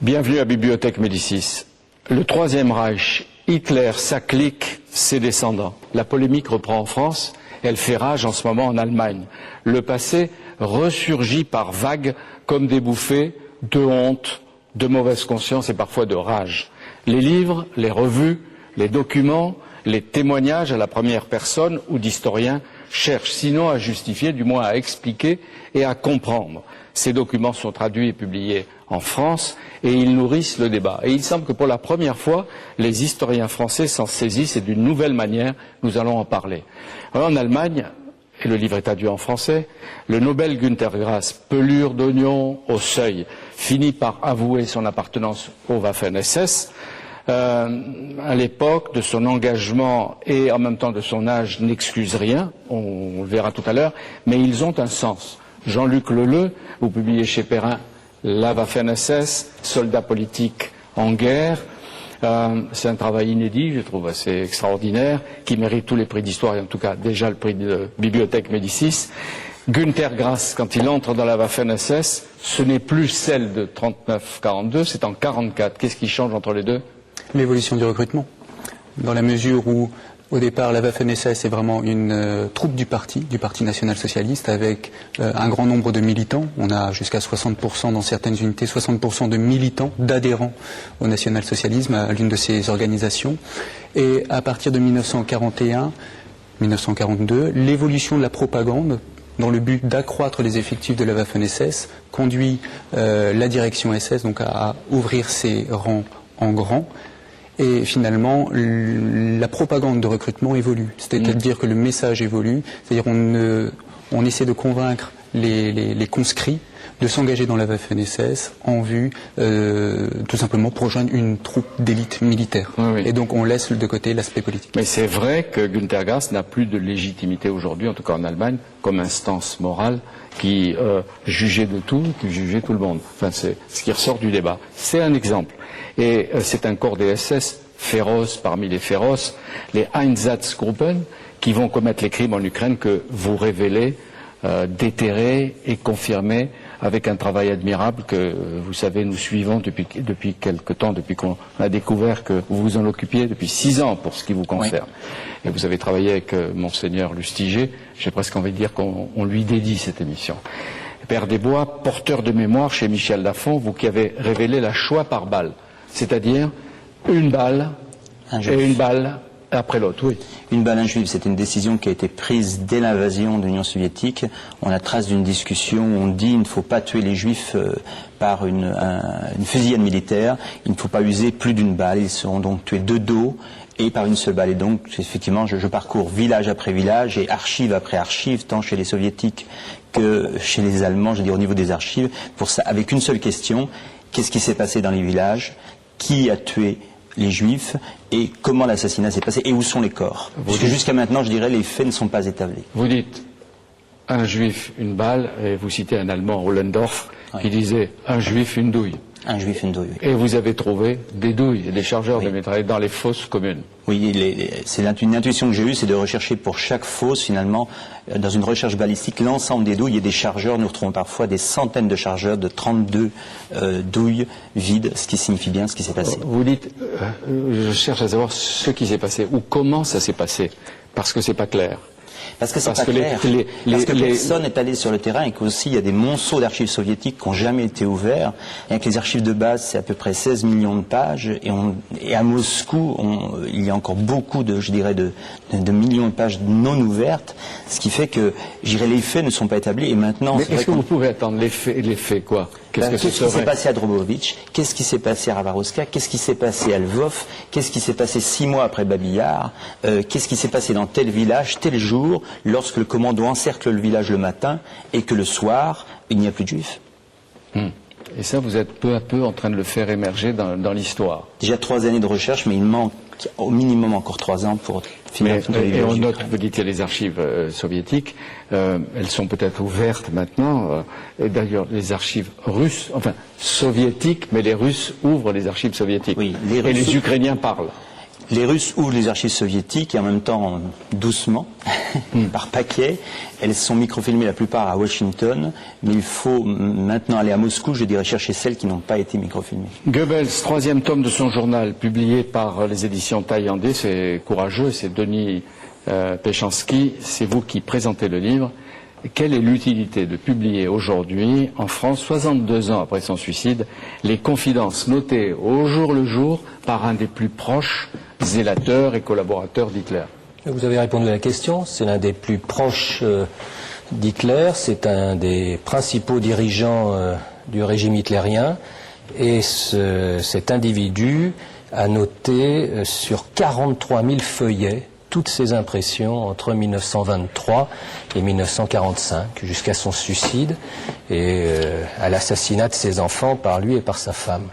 Bienvenue à Bibliothèque Médicis. Le Troisième Reich, Hitler, sa clique, ses descendants. La polémique reprend en France, elle fait rage en ce moment en Allemagne. Le passé ressurgit par vagues comme des bouffées de honte, de mauvaise conscience et parfois de rage. Les livres, les revues, les documents, les témoignages à la première personne ou d'historiens cherchent sinon à justifier, du moins à expliquer et à comprendre. Ces documents sont traduits et publiés en France et ils nourrissent le débat. Et il semble que pour la première fois, les historiens français s'en saisissent et d'une nouvelle manière, nous allons en parler. Alors, en Allemagne, et le livre est traduit en français, le Nobel Günter Grass, pelure d'oignon au seuil, finit par avouer son appartenance au Waffen-SS. À l'époque de son engagement et en même temps de son âge n'excuse rien, on le verra tout à l'heure, mais ils ont un sens. Jean-Luc Leleu, vous publiez chez Perrin La Waffen-SS, soldat politique en guerre. C'est un travail inédit, je trouve assez extraordinaire, qui mérite tous les prix d'histoire et en tout cas déjà le prix de Bibliothèque Médicis. Günter Grass, quand il entre dans la Waffen-SS, ce n'est plus celle de 39-42, c'est en 44. Qu'est-ce qui change entre les deux? L'évolution du recrutement. Dans la mesure où, au départ, la Waffen-SS est vraiment une troupe du Parti national-socialiste, avec un grand nombre de militants. On a jusqu'à 60% dans certaines unités, 60% de militants, d'adhérents au national-socialisme, à l'une de ces organisations. Et à partir de 1941-1942, l'évolution de la propagande, dans le but d'accroître les effectifs de la Waffen-SS, conduit la direction SS donc à ouvrir ses rangs en grand. Et finalement, la propagande de recrutement évolue. C'est-à-dire que le message évolue. C'est-à-dire on essaie de convaincre les conscrits de s'engager dans la Waffen-SS en vue tout simplement pour rejoindre une troupe d'élite militaire. Oui. Et donc on laisse de côté l'aspect politique. Mais c'est vrai que Günter Grass n'a plus de légitimité aujourd'hui, en tout cas en Allemagne, comme instance morale qui jugeait de tout, qui jugeait tout le monde. Enfin, c'est ce qui ressort du débat. C'est un exemple. Et c'est un corps des SS féroce parmi les féroces, les Einsatzgruppen, qui vont commettre les crimes en Ukraine que vous révélez, déterrez et confirmez avec un travail admirable que, vous savez, nous suivons depuis quelque temps, depuis qu'on a découvert que vous vous en occupiez depuis 6 ans pour ce qui vous concerne. Oui. Et vous avez travaillé avec Monseigneur Lustiger, j'ai presque envie de dire qu'on lui dédie cette émission. Père Desbois, porteur de mémoire chez Michel Lafon, vous qui avez révélé la Shoah par balle, c'est-à-dire une balle et une balle après l'autre, oui. Une balle, un juif, c'est une décision qui a été prise dès l'invasion de l'Union soviétique. On a trace d'une discussion où on dit qu'il ne faut pas tuer les juifs par une fusillade militaire, il ne faut pas user plus d'une balle, ils seront donc tués de dos et par une seule balle. Et donc, effectivement, je parcours village après village et archive après archive, tant chez les soviétiques que chez les Allemands, je veux dire au niveau des archives, pour ça, avec une seule question, qu'est-ce qui s'est passé dans les villages, qui a tué les juifs et comment l'assassinat s'est passé et où sont les corps. Parce que jusqu'à maintenant, je dirais, les faits ne sont pas établis. Vous dites un juif, une balle, et vous citez un Allemand, Ollendorf, qui disait un juif, une douille. Un juif, une douille. Et vous avez trouvé des douilles, des chargeurs de mitraillettes dans les fosses communes. Oui, c'est une intuition que j'ai eue, c'est de rechercher pour chaque fosse, finalement, dans une recherche balistique, l'ensemble des douilles et des chargeurs. Nous retrouvons parfois des centaines de chargeurs de 32 douilles vides, ce qui signifie bien ce qui s'est passé. Vous dites, je cherche à savoir ce qui s'est passé, ou comment ça s'est passé, parce que c'est pas clair. Parce que c'est pas clair. Parce que personne n'est allé sur le terrain et qu'aussi il y a des monceaux d'archives soviétiques qui n'ont jamais été ouverts. Et avec les archives de base, c'est à peu près 16 millions de pages. Et à Moscou, il y a encore beaucoup de millions de pages non ouvertes. Ce qui fait que, je dirais, les faits ne sont pas établis. Et maintenant, mais est-ce que vous pouvez attendre les faits quoi? Qu'est-ce qui s'est passé à Drobovitch? Qu'est-ce qui s'est passé à Ravarovska? Qu'est-ce qui s'est passé à Lvov? Qu'est-ce qui s'est passé 6 mois après Babillard? Qu'est-ce qui s'est passé dans tel village, tel jour, lorsque le commando encercle le village le matin et que le soir, il n'y a plus de juifs? Et ça, vous êtes peu à peu en train de le faire émerger dans l'histoire. Déjà 3 années de recherche, mais il manque au minimum encore 3 ans pour finir. Et on note, vous dites, il y a les archives soviétiques, elles sont peut-être ouvertes maintenant, et d'ailleurs les archives russes, enfin soviétiques, mais les Russes ouvrent les archives soviétiques. Oui, et les Ukrainiens parlent. Les Russes ouvrent les archives soviétiques et en même temps, doucement, par paquet. Elles sont microfilmées la plupart à Washington, mais il faut maintenant aller à Moscou, je dirais chercher celles qui n'ont pas été microfilmées. Goebbels, 3e tome de son journal, publié par les éditions Taillandé, c'est courageux, c'est Denis Péchanski, c'est vous qui présentez le livre. Quelle est l'utilité de publier aujourd'hui, en France, 62 ans après son suicide, les confidences notées au jour le jour par un des plus proches zélateurs et collaborateurs d'Hitler? Vous avez répondu à la question, c'est l'un des plus proches d'Hitler, c'est un des principaux dirigeants du régime hitlérien, et cet individu a noté sur 43 000 feuillets toutes ses impressions entre 1923 et 1945, jusqu'à son suicide et à l'assassinat de ses enfants par lui et par sa femme.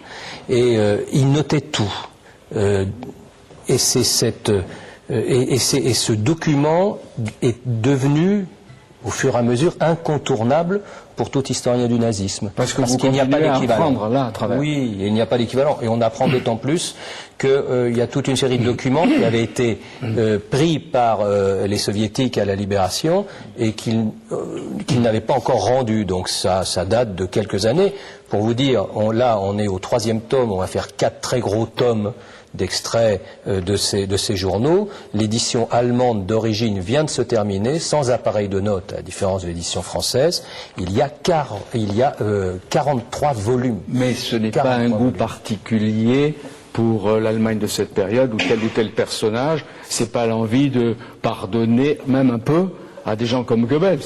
Et il notait tout. Et ce document est devenu, au fur et à mesure, incontournable pour tout historien du nazisme. Parce qu'il n'y a pas d'équivalent là à travers. Oui, il n'y a pas d'équivalent. Et on apprend d'autant plus qu'il y a toute une série de documents qui avaient été pris par les soviétiques à la libération et qu'ils n'avaient pas encore rendus. Donc ça date de quelques années. Pour vous dire, là on est au 3e tome, on va faire 4 très gros tomes d'extraits de ces journaux. L'édition allemande d'origine vient de se terminer, sans appareil de notes, à la différence de l'édition française. Il y a 43 volumes. Mais ce n'est pas un goût particulier pour l'Allemagne de cette période, ou tel personnage, c'est pas l'envie de pardonner, même un peu, à des gens comme Goebbels.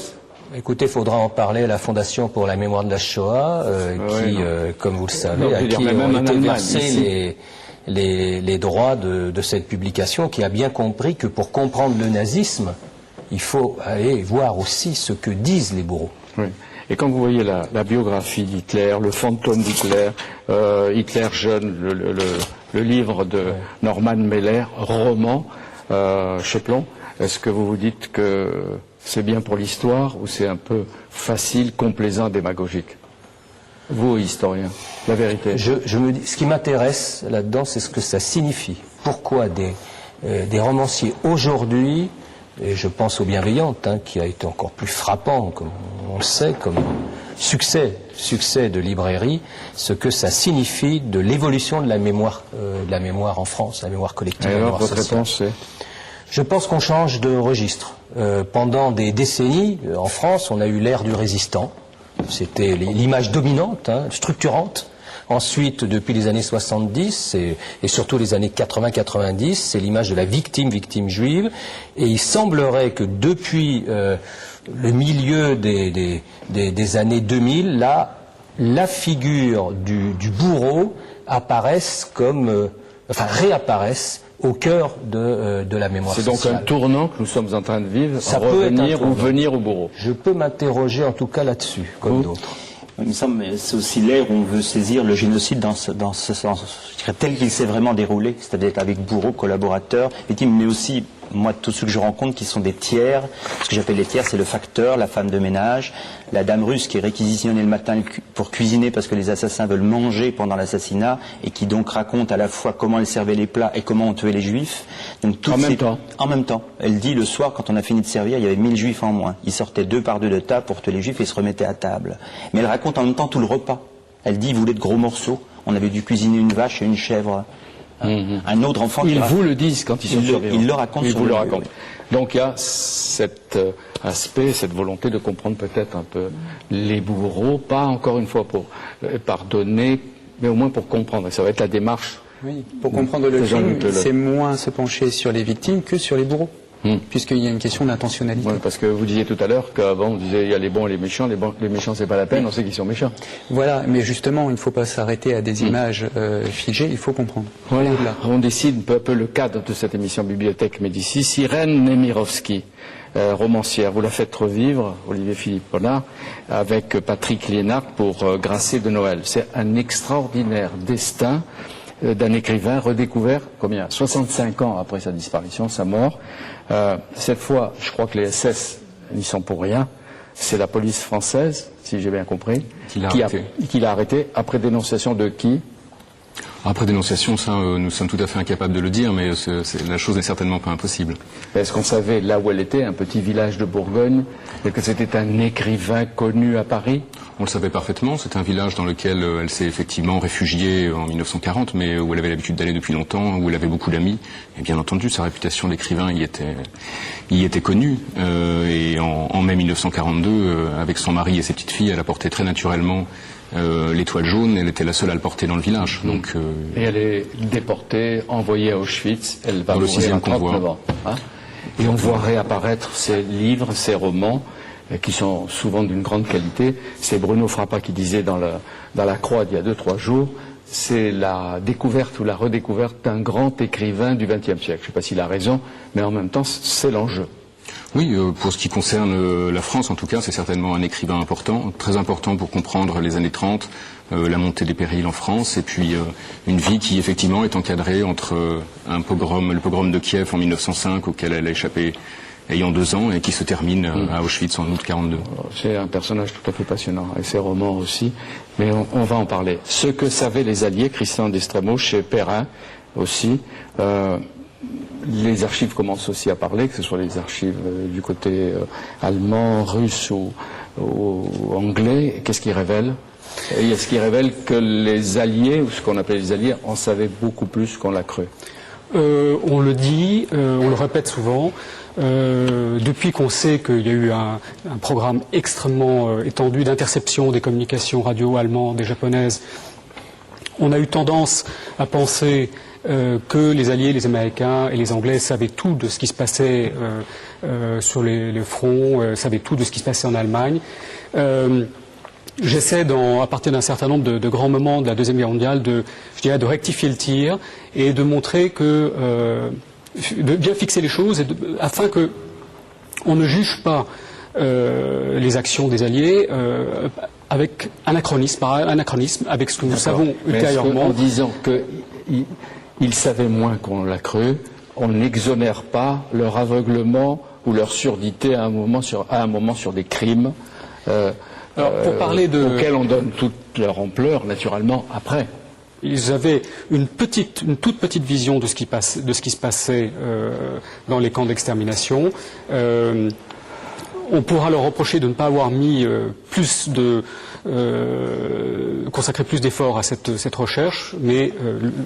Écoutez, il faudra en parler à la Fondation pour la mémoire de la Shoah, qui, comme vous le savez, à qui ont été versés les droits de cette publication, qui a bien compris que pour comprendre le nazisme, il faut aller voir aussi ce que disent les bourreaux. Oui. Et quand vous voyez la biographie d'Hitler, le fantôme d'Hitler, Hitler jeune, le livre de Norman Mailer, roman chez Plon, est-ce que vous vous dites que c'est bien pour l'histoire ou c'est un peu facile, complaisant, démagogique? Vous, historien, la vérité. Je me dis, ce qui m'intéresse là-dedans, c'est ce que ça signifie. Pourquoi des romanciers aujourd'hui, et je pense aux Bienveillantes, qui a été encore plus frappant, comme on le sait, comme succès de librairie, ce que ça signifie de l'évolution de la mémoire en France, la mémoire collective. Et alors, votre réponse, c'est? Je pense qu'on change de registre. Pendant des décennies, en France, on a eu l'ère du résistant. C'était l'image dominante, structurante. Ensuite, depuis les années 70 et surtout les années 80-90, c'est l'image de la victime juive. Et il semblerait que depuis le milieu des années 2000, là, la figure du bourreau apparaisse réapparaisse au cœur de la mémoire sociale. C'est donc un tournant que nous sommes en train de vivre, revenir ou venir au bourreau. Je peux m'interroger en tout cas là-dessus, comme d'autres. Il me semble que c'est aussi l'ère où on veut saisir le génocide dans ce sens, je dirais, tel qu'il s'est vraiment déroulé, c'est-à-dire avec bourreaux, collaborateurs, victimes, mais aussi, moi, tous ceux que je rencontre qui sont des tiers. Ce que j'appelle les tiers, c'est le facteur, la femme de ménage, la dame russe qui est réquisitionnée le matin pour cuisiner parce que les assassins veulent manger pendant l'assassinat et qui donc raconte à la fois comment elle servait les plats et comment on tuait les juifs. Donc, en même temps. Elle dit le soir, quand on a fini de servir, il y avait 1000 juifs en moins. Ils sortaient 2 par 2 de table pour tuer les juifs et se remettaient à table. Mais elle raconte en même temps tout le repas. Elle dit, ils voulaient de gros morceaux. On avait dû cuisiner une vache et une chèvre. Un autre enfant Ils vous le disent quand ils sont survivants. Ils le racontent. Ils vous le racontent. Donc il y a cet aspect, cette volonté de comprendre peut-être un peu les bourreaux, pas encore une fois pour pardonner, mais au moins pour comprendre. Et ça va être la démarche. Oui, pour comprendre le film, c'est moins se pencher sur les victimes que sur les bourreaux. Puisqu'il y a une question d'intentionnalité. Oui, parce que vous disiez tout à l'heure qu'avant, vous disiez il y a les bons et les méchants. Les méchants, c'est pas la peine, on sait qu'ils sont méchants. Voilà, mais justement, il ne faut pas s'arrêter à des images figées, il faut comprendre. Voilà, on décide peu à peu le cadre de cette émission Bibliothèque Médicis. Irène Nemirovsky, romancière, vous la faites revivre, Olivier Philippe Pollard, avec Patrick Liénard pour Grasset de Noël. C'est un extraordinaire destin d'un écrivain redécouvert, 65 ans après sa disparition, sa mort. Cette fois, je crois que les SS n'y sont pour rien. C'est la police française, si j'ai bien compris, qui l'a arrêté après dénonciation de qui? Après dénonciation, ça, nous sommes tout à fait incapables de le dire, mais la chose n'est certainement pas impossible. Est-ce qu'on savait là où elle était, un petit village de Bourgogne, et que c'était un écrivain connu à Paris? On le savait parfaitement, c'est un village dans lequel elle s'est effectivement réfugiée en 1940, mais où elle avait l'habitude d'aller depuis longtemps, où elle avait beaucoup d'amis. Et bien entendu, sa réputation d'écrivain y était connue. Et en mai 1942, avec son mari et ses petites filles, elle a porté très naturellement l'étoile jaune. Elle était la seule à le porter dans le village. Donc, et elle est déportée, envoyée à Auschwitz. Elle va dans le mourir à 6e convoi. 39 ans. Hein, et on voit réapparaître ses livres, ses romans, qui sont souvent d'une grande qualité. C'est Bruno Frappa qui disait dans la Croix il y a 2-3 jours, c'est la découverte ou la redécouverte d'un grand écrivain du XXe siècle. Je ne sais pas s'il a raison, mais en même temps, c'est l'enjeu. Oui, pour ce qui concerne la France, en tout cas, c'est certainement un écrivain important, très important pour comprendre les années 30, la montée des périls en France, et puis une vie qui, effectivement, est encadrée entre le pogrom de Kiev en 1905, auquel elle a échappé ayant 2 ans, et qui se termine à Auschwitz en août 42. C'est un personnage tout à fait passionnant, et ses romans aussi, mais on va en parler. Ce que savaient les Alliés, Christian Destremo, chez Perrin aussi, les archives commencent aussi à parler, que ce soit les archives du côté allemand, russe ou anglais. Qu'est-ce qu'ils révèlent? Est-ce qu'ils révèlent que les Alliés, ou ce qu'on appelle les Alliés, en savaient beaucoup plus qu'on l'a cru? On le dit, on le répète souvent. Depuis qu'on sait qu'il y a eu un programme extrêmement étendu d'interception des communications radio allemandes et japonaises, on a eu tendance à penser que les Alliés, les Américains et les Anglais savaient tout de ce qui se passait sur les fronts, savaient tout de ce qui se passait en Allemagne. J'essaie, à partir d'un certain nombre de grands moments de la Deuxième Guerre mondiale, de rectifier le tir et de montrer que, de bien fixer les choses, afin que on ne juge pas les actions des Alliés avec anachronisme, avec ce que nous savons ultérieurement. En disant qu'ils savaient moins qu'on l'a cru, on n'exonère pas leur aveuglement ou leur surdité à un moment sur des crimes. Alors, pour parler auxquels on donne toute leur ampleur, naturellement, après. Ils avaient une toute petite vision de ce qui se passait dans les camps d'extermination. On pourra leur reprocher de ne pas avoir mis consacré plus d'efforts à cette recherche, mais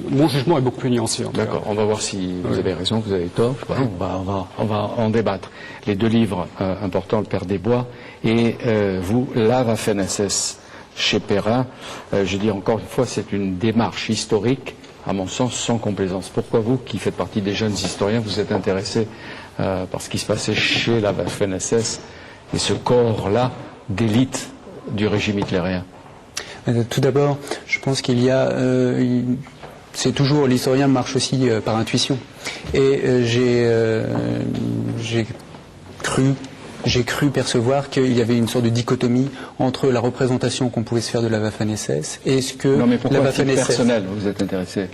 mon jugement est beaucoup plus nuancé. D'accord, on va voir si vous avez raison, vous avez tort. On va en débattre. Les 2 livres importants, Le Père des Bois et vous, La Waffen-SS chez Perrin. Je dis encore une fois, c'est une démarche historique, à mon sens, sans complaisance. Pourquoi vous, qui faites partie des jeunes historiens, vous êtes intéressé par ce qui se passait chez la Waffen-SS et ce corps-là d'élite du régime hitlérien? Tout d'abord, je pense qu'il y a... c'est toujours, l'historien marche aussi par intuition. Et j'ai cru percevoir qu'il y avait une sorte de dichotomie entre la représentation qu'on pouvait se faire de la Waffen-SS et ce que non, mais pourquoi la Waffen-SS... personnel, vous êtes intéressé?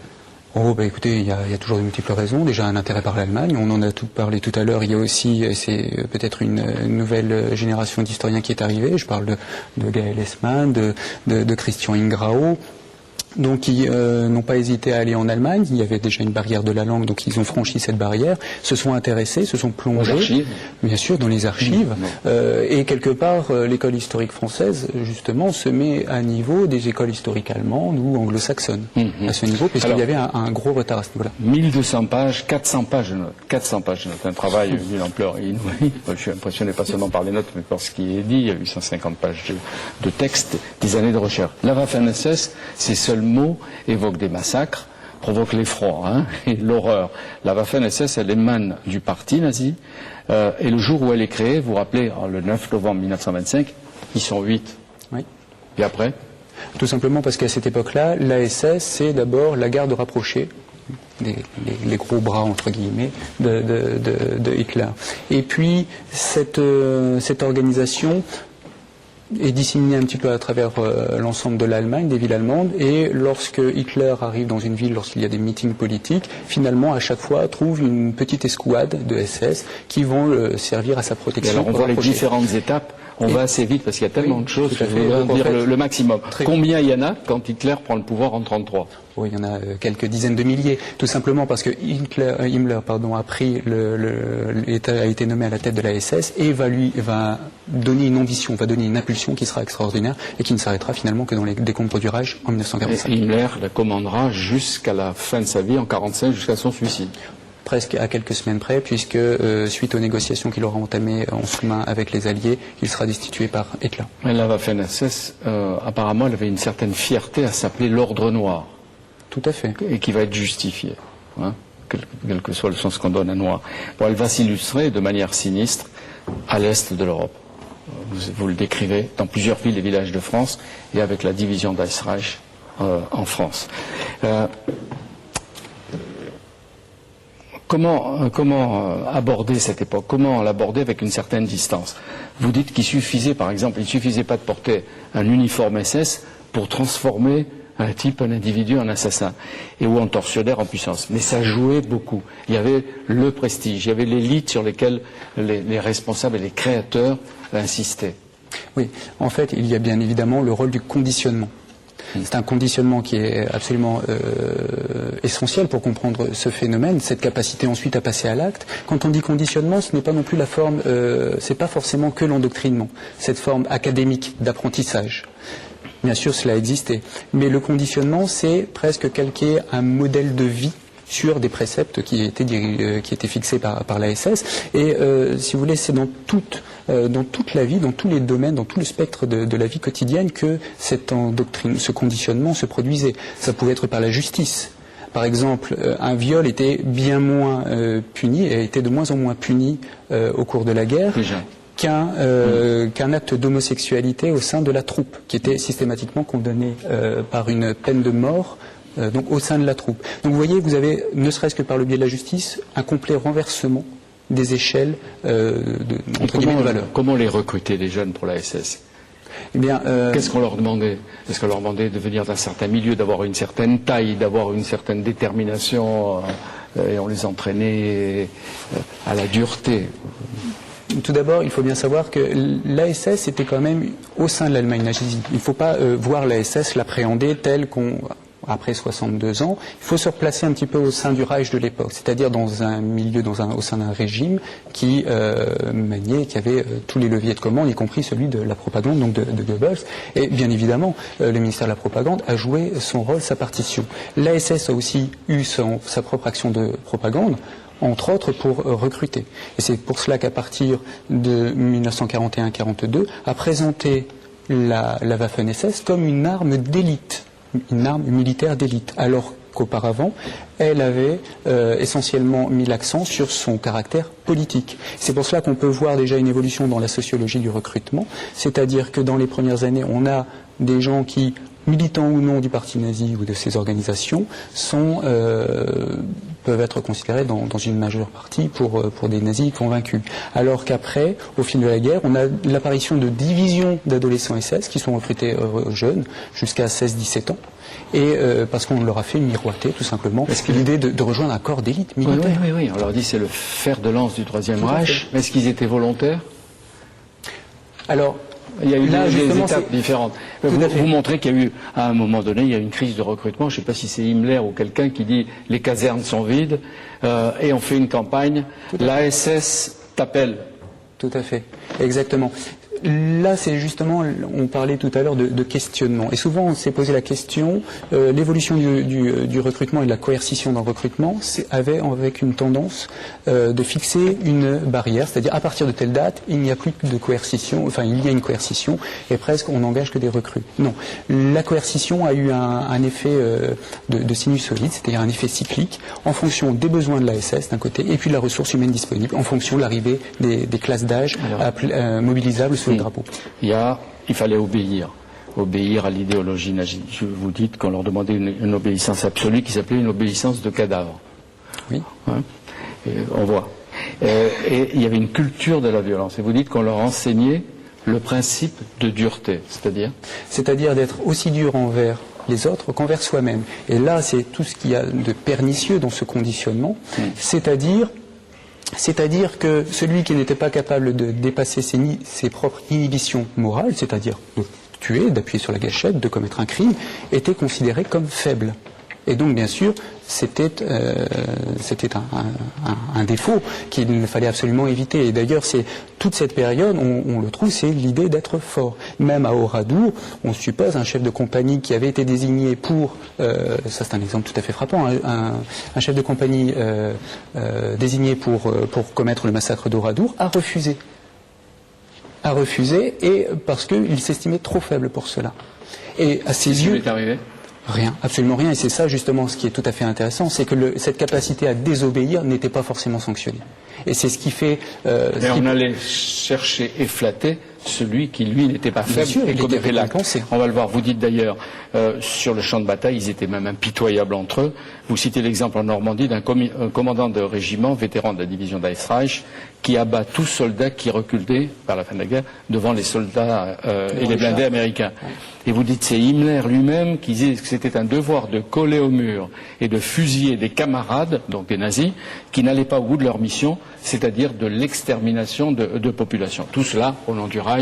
Oh, écoutez, il y a toujours de multiples raisons. Déjà, un intérêt par l'Allemagne. On en a tout parlé tout à l'heure. Il y a aussi, c'est peut-être une nouvelle génération d'historiens qui est arrivée. Je parle de Gaël Hessmann, de Christian Ingrao. Donc, ils n'ont pas hésité à aller en Allemagne. Il y avait déjà une barrière de la langue, donc ils ont franchi cette barrière, se sont intéressés, se sont plongés, bien sûr, dans les archives. Et quelque part, l'école historique française, justement, se met à niveau des écoles historiques allemandes ou anglo-saxonnes, à ce niveau, puisqu'il y avait un gros retard à ce niveau-là. 1200 pages, 400 pages de notes. 400 pages de notes, un travail d'une ampleur inouïe. Je suis impressionné pas seulement par les notes, mais par ce qui est dit. Il y a 850 pages de texte, des années de recherche. La Waffen-SS, c'est seulement mots évoque des massacres, provoque l'effroi et l'horreur. La Waffen-SS, elle émane du parti nazi, et le jour où elle est créée, vous vous rappelez, le 9 novembre 1925, ils sont 8. Oui. Et après? Tout simplement parce qu'à cette époque-là, la SS, c'est d'abord la garde rapprochée, les gros bras, entre guillemets, de Hitler. Et puis, cette organisation est disséminé un petit peu à travers l'ensemble de l'Allemagne, des villes allemandes, et lorsque Hitler arrive dans une ville, lorsqu'il y a des meetings politiques, finalement, à chaque fois, trouve une petite escouade de SS qui vont servir à sa protection. Et alors, on voit les différentes étapes. On va assez vite parce qu'il y a tellement de choses tout à que je fait. voudrais Donc, en dire fait, le maximum. très- Combien il y en a quand Hitler prend le pouvoir en 1933? Oui, il y en a quelques dizaines de milliers, tout simplement parce que Himmler a pris a été nommé à la tête de la SS et va donner une ambition, va donner une impulsion qui sera extraordinaire et qui ne s'arrêtera finalement que dans les décombres du Reich en Et 1945. Himmler la commandera jusqu'à la fin de sa vie, en 1945, jusqu'à son suicide. Presque à quelques semaines près, puisque suite aux négociations qu'il aura entamées en sous-main avec les Alliés, il sera destitué par Hitler. Mais la Waffen-SS, apparemment, elle avait une certaine fierté à s'appeler l'Ordre Noir, Tout à fait. et qui va être justifié, hein, quel que soit le sens qu'on donne à noir. Bon, elle va s'illustrer de manière sinistre à l'est de l'Europe. Vous le décrivez dans plusieurs villes et villages de France, et avec la division d'Eisreich en France. Comment aborder cette époque? Comment l'aborder avec une certaine distance? Vous dites qu'il suffisait, par exemple, il suffisait pas de porter un uniforme SS pour transformer un type, un individu en assassin, ou en tortionnaire en puissance. Mais ça jouait beaucoup. Il y avait le prestige, il y avait l'élite sur lesquelles les responsables et les créateurs insistaient. Oui, en fait, il y a bien évidemment le rôle du conditionnement. C'est un conditionnement qui est absolument essentiel pour comprendre ce phénomène, cette capacité ensuite à passer à l'acte. Quand on dit conditionnement, ce n'est pas non plus la forme, c'est pas forcément que l'endoctrinement, cette forme académique d'apprentissage. Bien sûr, cela existait, mais le conditionnement, c'est presque calquer un modèle de vie sur des préceptes qui étaient fixés par la SS. Et si vous voulez, c'est dans toute la vie, dans tous les domaines, dans tout le spectre de la vie quotidienne que ce conditionnement se produisait. Ça pouvait être par la justice. Par exemple, un viol était bien moins puni, et était de moins en moins puni au cours de la guerre. Qu'un acte d'homosexualité au sein de la troupe, qui était systématiquement condamné par une peine de mort, donc au sein de la troupe. Donc vous voyez, vous avez, ne serait-ce que par le biais de la justice, un complet renversement des échelles entre guillemets de valeur. Comment les recruter, les jeunes, pour la SS? Eh bien, qu'est-ce qu'on leur demandait? Est-ce qu'on leur demandait de venir d'un certain milieu, d'avoir une certaine taille, d'avoir une certaine détermination, et on les entraînait à la dureté? Tout d'abord, il faut bien savoir que l'ASS était quand même au sein de l'Allemagne nazie. Il ne faut pas voir l'ASS, l'appréhender tel qu'on... Après 62 ans, il faut se replacer un petit peu au sein du Reich de l'époque, c'est-à-dire dans un milieu, au sein d'un régime qui maniait, qui avait tous les leviers de commande, y compris celui de la propagande, donc de Goebbels. Et bien évidemment, le ministère de la propagande a joué son rôle, sa partition. L'ASS a aussi eu sa propre action de propagande, entre autres pour recruter. Et c'est pour cela qu'à partir de 1941-42, a présenté la Waffen-SS comme une arme d'élite, une arme militaire d'élite, alors qu'auparavant, elle avait essentiellement mis l'accent sur son caractère politique. C'est pour cela qu'on peut voir déjà une évolution dans la sociologie du recrutement, c'est-à-dire que dans les premières années, on a des gens qui, militants ou non du parti nazi ou de ses organisations, peuvent être considérés dans une majeure partie pour des nazis convaincus. Alors qu'après, au fil de la guerre, on a l'apparition de divisions d'adolescents SS qui sont recrutés jeunes, jusqu'à 16-17 ans, et parce qu'on leur a fait miroiter tout simplement l'idée de rejoindre un corps d'élite militaire. Oui. On leur dit c'est le fer de lance du Troisième Reich. Est-ce qu'ils étaient volontaires? Alors, il y a eu là, des étapes différentes. Vous montrez qu'il y a eu, à un moment donné, il y a eu une crise de recrutement. Je ne sais pas si c'est Himmler ou quelqu'un qui dit les casernes sont vides et on fait une campagne. La SS t'appelle. Tout à fait, exactement. Là, c'est justement, on parlait tout à l'heure de questionnement. Et souvent, on s'est posé la question, l'évolution du recrutement et de la coercition dans le recrutement avait avec une tendance de fixer une barrière, c'est-à-dire à partir de telle date, il n'y a plus de coercition, enfin il y a une coercition, et presque on n'engage que des recrues. Non, la coercition a eu un effet de sinusoïde, c'est-à-dire un effet cyclique, en fonction des besoins de l'ASS d'un côté, et puis de la ressource humaine disponible, en fonction de l'arrivée des classes d'âge mobilisables sur le drapeau. Il fallait obéir à l'idéologie nazie. Vous dites qu'on leur demandait une obéissance absolue qui s'appelait une obéissance de cadavre. Oui. Hein, on voit. Et il y avait une culture de la violence. Et vous dites qu'on leur enseignait le principe de dureté, c'est-à-dire d'être aussi dur envers les autres qu'envers soi-même. Et là, c'est tout ce qu'il y a de pernicieux dans ce conditionnement, c'est-à-dire C'est-à-dire que celui qui n'était pas capable de dépasser ses propres inhibitions morales, c'est-à-dire de tuer, d'appuyer sur la gâchette, de commettre un crime, était considéré comme faible. Et donc, bien sûr, c'était un défaut qu'il fallait absolument éviter. Et d'ailleurs, c'est toute cette période, on le trouve, c'est l'idée d'être fort. Même à Oradour, on suppose un chef de compagnie qui avait été désigné pour, ça c'est un exemple tout à fait frappant, un chef de compagnie désigné pour commettre le massacre d'Oradour a refusé, et parce qu'il s'estimait trop faible pour cela. Et à ses yeux... Qu'est-ce qui est arrivé ? Rien, absolument rien. Et c'est ça justement ce qui est tout à fait intéressant, c'est que cette capacité à désobéir n'était pas forcément sanctionnée. Et c'est ce qui fait... on allait chercher et flatter celui qui, lui, n'était pas faible sûr, et commettait l'acte. On va le voir. Vous dites d'ailleurs, sur le champ de bataille, ils étaient même impitoyables entre eux. Vous citez l'exemple en Normandie d'un commandant de régiment, vétéran de la division d'Eichreich, qui abat tout soldat qui reculait, par la fin de la guerre, devant les soldats et les blindés américains. Et vous dites, c'est Himmler lui-même qui disait que c'était un devoir de coller au mur et de fusiller des camarades, donc des nazis, qui n'allaient pas au bout de leur mission, c'est-à-dire de l'extermination de populations. Tout cela au nom du Reich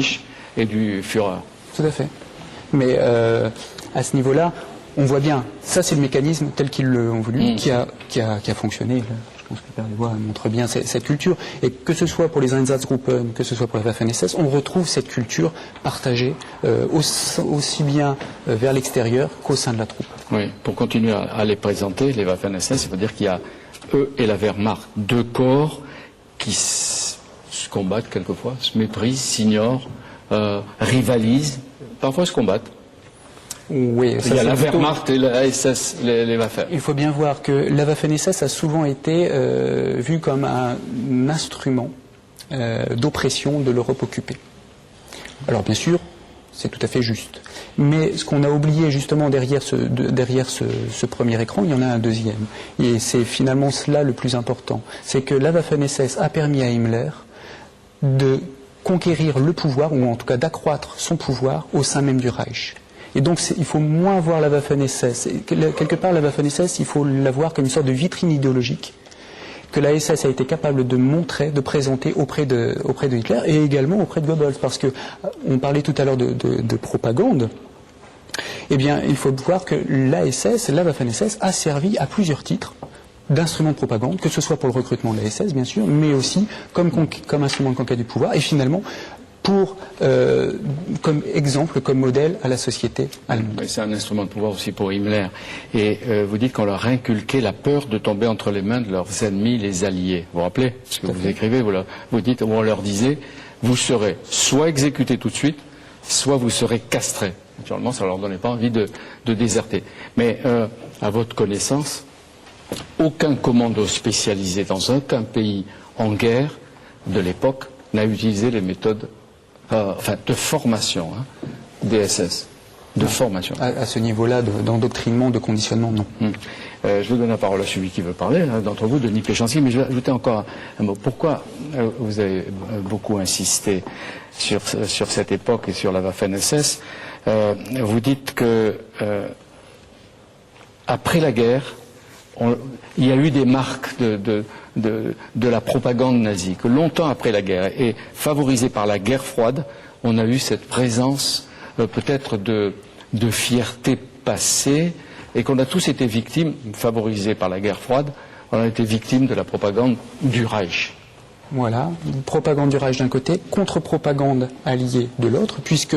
et du Führer. Tout à fait. Mais à ce niveau-là, on voit bien, ça c'est le mécanisme tel qu'ils l'ont voulu, qui a fonctionné. Je pense que Père Desbois montre bien cette culture. Et que ce soit pour les Einsatzgruppen, que ce soit pour la Waffen-SS, on retrouve cette culture partagée aussi bien vers l'extérieur qu'au sein de la troupe. Oui, pour continuer à les présenter, les Waffen-SS, il faut dire qu'il y a eux et la Wehrmacht, deux corps qui se combattent quelquefois, se méprisent, s'ignorent, rivalisent, parfois se combattent. Oui, il y a la Wehrmacht et la SS, les Waffen. Il faut bien voir que la Waffen-SS a souvent été vue comme un instrument d'oppression de l'Europe occupée. Alors bien sûr, c'est tout à fait juste. Mais ce qu'on a oublié justement derrière ce premier écran, il y en a un deuxième. Et c'est finalement cela le plus important. C'est que la Waffen-SS a permis à Himmler de conquérir le pouvoir, ou en tout cas d'accroître son pouvoir au sein même du Reich. Et donc il faut moins voir la Waffen-SS. Quelque part, la Waffen-SS, il faut la voir comme une sorte de vitrine idéologique que la SS a été capable de montrer, de présenter auprès de Hitler et également auprès de Goebbels. Parce que on parlait tout à l'heure de propagande. Eh bien, il faut voir que la SS, la Waffen-SS, a servi à plusieurs titres d'instrument de propagande, que ce soit pour le recrutement de la SS, bien sûr, mais aussi comme instrument de conquête du pouvoir, et finalement comme exemple, comme modèle à la société allemande. C'est un instrument de pouvoir aussi pour Himmler. Et vous dites qu'on leur inculquait la peur de tomber entre les mains de leurs ennemis, les alliés. Vous vous rappelez ce que vous écrivez, vous dites, où on leur disait, vous serez soit exécutés tout de suite, soit vous serez castrés. Naturellement, ça ne leur donnait pas envie de déserter. Mais à votre connaissance, aucun commando spécialisé dans aucun pays en guerre de l'époque n'a utilisé les méthodes de formation des SS. De formation. À ce niveau-là d'endoctrinement, de conditionnement, non. Je vous donne la parole à celui qui veut parler, d'entre vous, Denis Péchanski, mais je vais ajouter encore un mot. Pourquoi vous avez beaucoup insisté sur cette époque et sur la Waffen-SS? Vous dites que après la guerre, il y a eu des marques de la propagande nazie, que longtemps après la guerre, et favorisée par la guerre froide, on a eu cette présence peut-être de fierté passée, et qu'on a tous été victimes, favorisés par la guerre froide, on a été victimes de la propagande du Reich. Voilà, propagande du Reich d'un côté, contre-propagande alliée de l'autre, puisque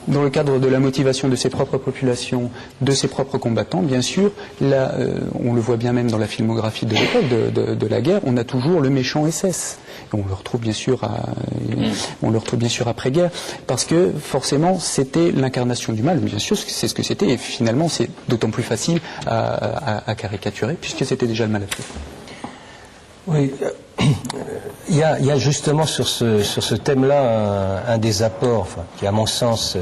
dans le cadre de la motivation de ses propres populations, de ses propres combattants, bien sûr, là, on le voit bien même dans la filmographie de l'époque de la guerre, on a toujours le méchant SS. Et on le retrouve bien sûr après-guerre, parce que forcément c'était l'incarnation du mal, bien sûr c'est ce que c'était, et finalement c'est d'autant plus facile à caricaturer, puisque c'était déjà le mal à faire. Oui, Il y a justement sur ce thème-là un des apports, enfin, qui à mon sens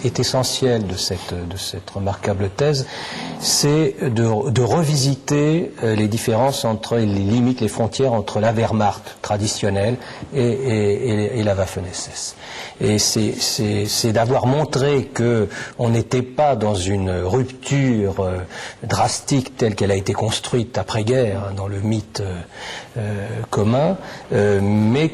est essentiel de cette remarquable thèse, c'est de revisiter les différences entre les limites, les frontières entre la Wehrmacht traditionnelle et la Waffen-SS. Et c'est d'avoir montré que on n'était pas dans une rupture drastique telle qu'elle a été construite après-guerre, hein, dans le mythe commun, mais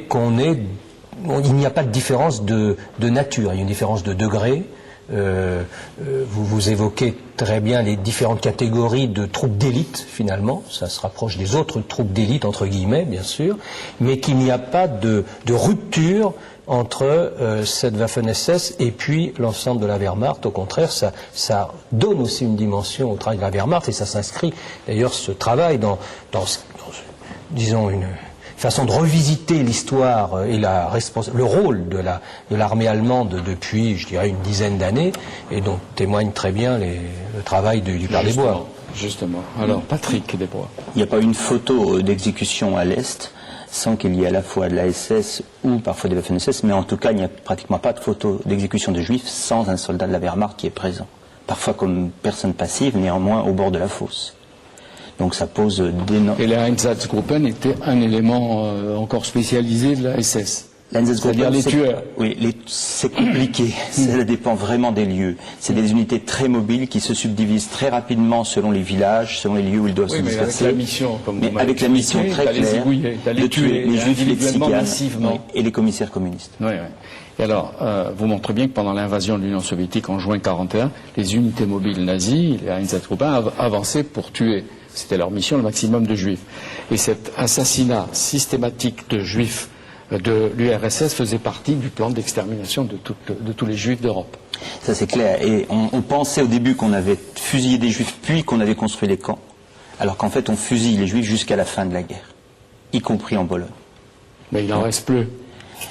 il n'y a pas de différence de nature, il y a une différence de degré. Vous évoquez très bien les différentes catégories de troupes d'élite, finalement, ça se rapproche des autres troupes d'élite, entre guillemets, bien sûr, mais qu'il n'y a pas de rupture entre cette Waffen-SS et puis l'ensemble de la Wehrmacht. Au contraire, ça donne aussi une dimension au travail de la Wehrmacht, et ça s'inscrit, d'ailleurs, ce travail dans disons, une façon de revisiter l'histoire et le rôle de l'armée allemande depuis, je dirais, une dizaine d'années, et dont témoigne très bien le travail du Père Desbois. Justement. Alors, Patrick Desbois. Il n'y a pas une photo d'exécution à l'Est sans qu'il y ait à la fois de la SS ou parfois des Waffen-SS, mais en tout cas, il n'y a pratiquement pas de photo d'exécution de juifs sans un soldat de la Wehrmacht qui est présent. Parfois comme personne passive, néanmoins au bord de la fosse. Donc ça pose d'énormes... Et la Einsatzgruppen était un élément encore spécialisé de la SS. C'est-à-dire les tueurs. Oui, c'est compliqué, ça dépend vraiment des lieux. C'est des unités très mobiles qui se subdivisent très rapidement selon les villages, selon les lieux où ils doivent se disperser. Avec la mission, comme mais avec la mission très claire de tuer les juifs individuellement, lexicains, massivement. et les commissaires communistes. Oui, oui. Et alors, vous montrez bien que pendant l'invasion de l'Union soviétique en juin 1941, les unités mobiles nazies, les Einsatzgruppen, avançaient pour tuer. C'était leur mission, le maximum de juifs. Et cet assassinat systématique de juifs de l'URSS faisait partie du plan d'extermination de tous les juifs d'Europe. Ça c'est clair. Et on pensait au début qu'on avait fusillé des juifs puis qu'on avait construit les camps, alors qu'en fait on fusille les juifs jusqu'à la fin de la guerre, y compris en Pologne. Mais il n'en reste plus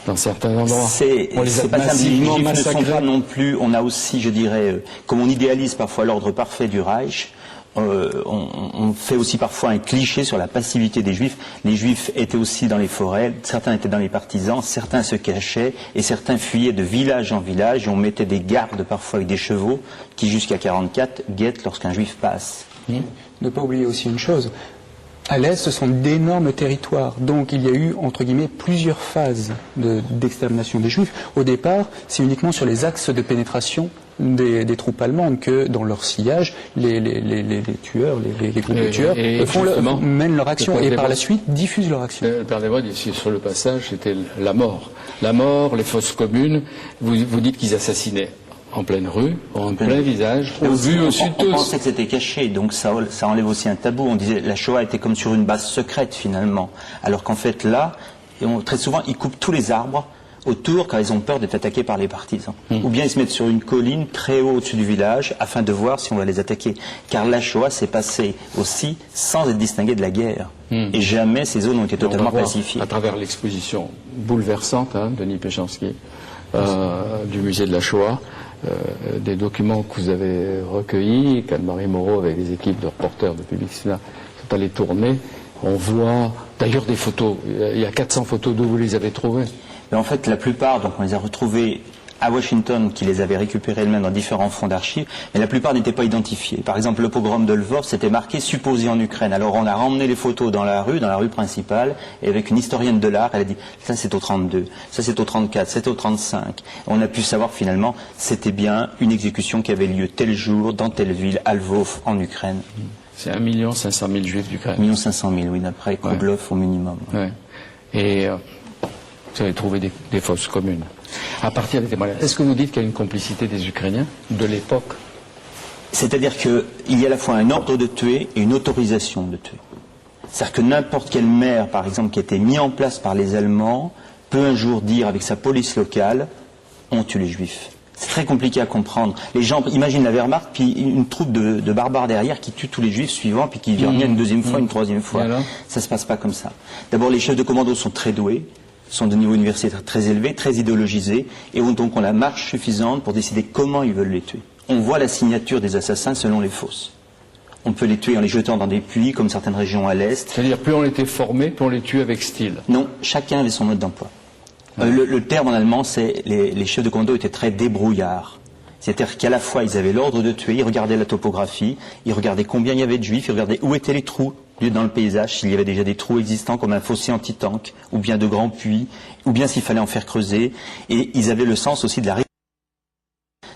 dans certains endroits. On les a pas massivement massacrés. Ne sont pas non plus. On a aussi, je dirais, comme on idéalise parfois l'ordre parfait du Reich, on fait aussi parfois un cliché sur la passivité des Juifs. Les Juifs étaient aussi dans les forêts, certains étaient dans les partisans, certains se cachaient et certains fuyaient de village en village, et on mettait des gardes parfois avec des chevaux qui jusqu'à 1944 guettent lorsqu'un Juif passe. Ne pas oublier aussi une chose, à l'Est ce sont d'énormes territoires, donc il y a eu entre guillemets plusieurs phases d'extermination des Juifs. Au départ, c'est uniquement sur les axes de pénétration des troupes allemandes que dans leur sillage, les tueurs, les groupes de tueurs mènent leur action et par la suite diffusent leur action. Le Père Desbois dit sur le passage, c'était la mort. La mort, les fosses communes, vous dites qu'ils assassinaient en pleine rue, en plein visage, au vu, au sud tous. On pensait que c'était caché, donc ça enlève aussi un tabou. On disait la Shoah était comme sur une base secrète finalement, alors qu'en fait là, très souvent ils coupent tous les arbres autour car ils ont peur d'être attaqués par les partisans. Ou bien ils se mettent sur une colline très haut au-dessus du village afin de voir si on va les attaquer. Car la Shoah s'est passée aussi sans être distinguée de la guerre. Et jamais ces zones ont été totalement pacifiées. À travers l'exposition bouleversante, Denis Péchanski, du musée de la Shoah, des documents que vous avez recueillis, qu'Anne-Marie Moreau avec des équipes de reporters de Public Sénat sont allés tourner. On voit d'ailleurs des photos. Il y a 400 photos d'où vous les avez trouvées. Mais en fait, la plupart, donc on les a retrouvées à Washington, qui les avait récupérées elles-mêmes dans différents fonds d'archives, mais la plupart n'étaient pas identifiés. Par exemple, le pogrom de Lvov, c'était marqué supposé en Ukraine. Alors on a ramené les photos dans la rue principale, et avec une historienne de l'art, elle a dit ça c'est au 32, ça c'est au 34, c'est au 35. On a pu savoir finalement, c'était bien une exécution qui avait lieu tel jour, dans telle ville, à Lvov, en Ukraine. C'est 1 500 000 juifs d'Ukraine. 1 500 000, oui, d'après Kouglov au minimum. Ouais. Et vous avez trouvé des fosses communes. À partir des témoignages, est-ce que vous dites qu'il y a une complicité des Ukrainiens de l'époque? C'est-à-dire qu'il y a à la fois un ordre de tuer et une autorisation de tuer. C'est-à-dire que n'importe quel maire, par exemple, qui a été mis en place par les Allemands, peut un jour dire avec sa police locale, on tue les Juifs. C'est très compliqué à comprendre. Les gens imaginent la Wehrmacht, puis une troupe de barbares derrière qui tue tous les Juifs suivants, puis qui reviennent une deuxième fois, une troisième fois. Ça ne se passe pas comme ça. D'abord, les chefs de commando sont très doués, sont de niveau universitaire très élevé, très idéologisés, et donc ont la marge suffisante pour décider comment ils veulent les tuer. On voit la signature des assassins selon les fosses. On peut les tuer en les jetant dans des puits, comme certaines régions à l'Est. C'est-à-dire, plus on était formé, plus on les tuait avec style. Non, chacun avait son mode d'emploi. Le terme en allemand, c'est les chefs de commando étaient très débrouillards. C'est-à-dire qu'à la fois, ils avaient l'ordre de tuer, ils regardaient la topographie, ils regardaient combien il y avait de juifs, ils regardaient où étaient les trous dans le paysage, s'il y avait déjà des trous existants comme un fossé anti-tank, ou bien de grands puits, ou bien s'il fallait en faire creuser. Et ils avaient le sens aussi de la...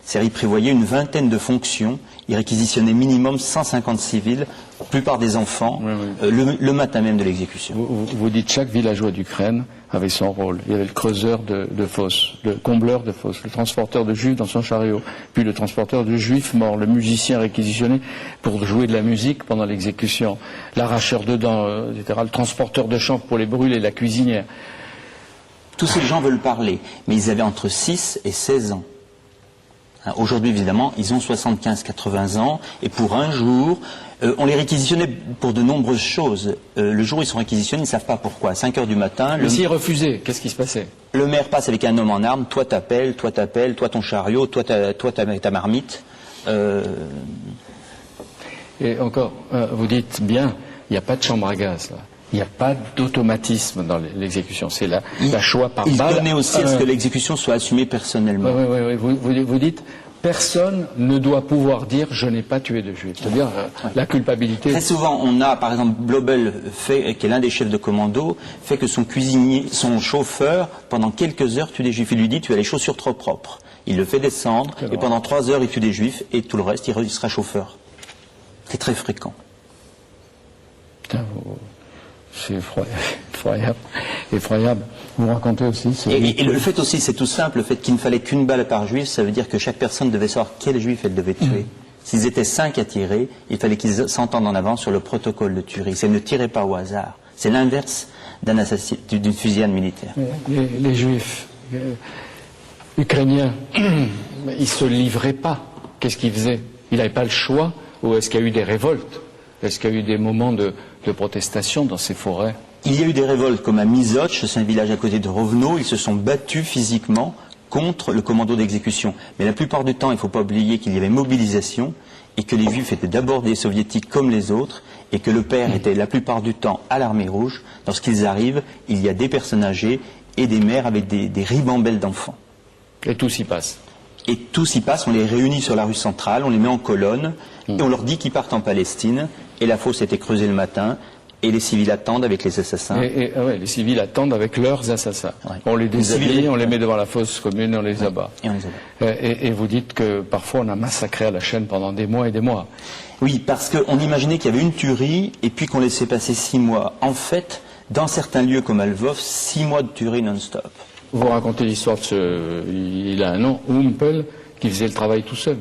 C'est-à-dire, ils prévoyaient une vingtaine de fonctions, ils réquisitionnaient minimum 150 civils, la plupart des enfants, le matin même de l'exécution. Vous dites chaque villageois d'Ukraine avait son rôle. Il y avait le creuseur de fosses, le combleur de fosses, le transporteur de juifs dans son chariot, puis le transporteur de juifs morts, le musicien réquisitionné pour jouer de la musique pendant l'exécution, l'arracheur de dents, etc., le transporteur de chanvre pour les brûler, la cuisinière. Tous ces gens veulent parler, mais ils avaient entre 6 et 16 ans. Aujourd'hui, évidemment, ils ont 75-80 ans, et pour un jour, on les réquisitionnait pour de nombreuses choses. Le jour où ils sont réquisitionnés, ils ne savent pas pourquoi. À 5 heures du matin... Mais s'ils refusaient, qu'est-ce qui se passait? Le maire passe avec un homme en armes, toi t'appelles, toi ton chariot, toi ta marmite. Et encore, vous dites bien, il n'y a pas de chambre à gaz, là. Il n'y a pas d'automatisme dans l'exécution. C'est la choix par balle. Il tenait aussi à ce que l'exécution soit assumée personnellement. Oui. Vous dites, personne ne doit pouvoir dire je n'ai pas tué de juifs. C'est-à-dire la culpabilité. Très souvent, on a, par exemple, Blobel, qui est l'un des chefs de commando, fait que son cuisinier, son chauffeur, pendant quelques heures, tue des juifs. Il lui dit tu as les chaussures trop propres. Il le fait descendre, et pendant 3 heures, il tue des juifs, et tout le reste, il sera chauffeur. C'est très fréquent. C'est effroyable. Vous racontez aussi... Et le fait aussi, c'est tout simple, le fait qu'il ne fallait qu'une balle par juif, ça veut dire que chaque personne devait savoir quel juif elle devait tuer. S'ils étaient 5 à tirer, il fallait qu'ils s'entendent en avance sur le protocole de tuerie. Ils ne tiraient pas au hasard. C'est l'inverse d'une fusillade militaire. Les juifs ukrainiens, ils ne se livraient pas. Qu'est-ce qu'ils faisaient? Ils n'avaient pas le choix? Ou est-ce qu'il y a eu des révoltes? Est-ce qu'il y a eu des moments de protestation dans ces forêts? Il y a eu des révoltes comme à Mizoch, c'est un village à côté de Rovno. Ils se sont battus physiquement contre le commando d'exécution. Mais la plupart du temps, il ne faut pas oublier qu'il y avait mobilisation et que les Juifs étaient d'abord des soviétiques comme les autres et que le père était la plupart du temps à l'armée rouge. Lorsqu'ils arrivent, il y a des personnes âgées et des mères avec des ribambelles d'enfants. Et tout s'y passe. Et tout s'y passe, on les réunit sur la rue centrale, on les met en colonne et on leur dit qu'ils partent en Palestine. Et la fosse était creusée le matin, et les civils attendent avec les assassins. Les civils attendent avec leurs assassins. Ouais. On les déshabille, on les met devant la fosse commune, on les abat. Et on les abat. Et vous dites que parfois on a massacré à la chaîne pendant des mois et des mois. Oui, parce qu'on imaginait qu'il y avait une tuerie, et puis qu'on laissait passer 6 mois. En fait, dans certains lieux comme à Lvov, 6 mois de tuerie non-stop. Vous racontez l'histoire de il a un nom, Umpel, qui faisait le travail tout seul.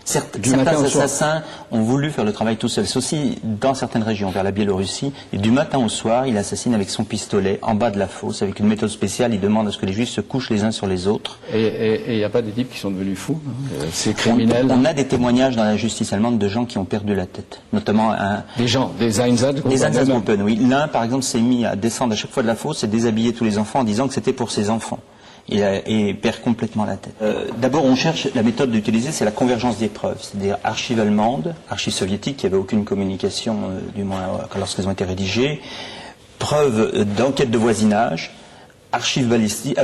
Certains assassins ont voulu faire le travail tout seul. C'est aussi dans certaines régions, vers la Biélorussie, et du matin au soir, il assassine avec son pistolet en bas de la fosse, avec une méthode spéciale. Il demande à ce que les Juifs se couchent les uns sur les autres. Et il n'y a pas des types qui sont devenus fous, hein, ces criminels? On a des témoignages dans la justice allemande de gens qui ont perdu la tête, notamment des Einsatzgruppen. Des Einsatzgruppen, oui. L'un, par exemple, s'est mis à descendre à chaque fois de la fosse et déshabiller tous les enfants en disant que c'était pour ses enfants. Et perd complètement la tête. D'abord, on cherche la méthode d'utiliser, c'est la convergence des preuves. C'est-à-dire archives allemandes, archives soviétiques, qui n'avaient aucune communication, du moins lorsqu'elles ont été rédigées, preuves d'enquête de voisinage, archives balistiques,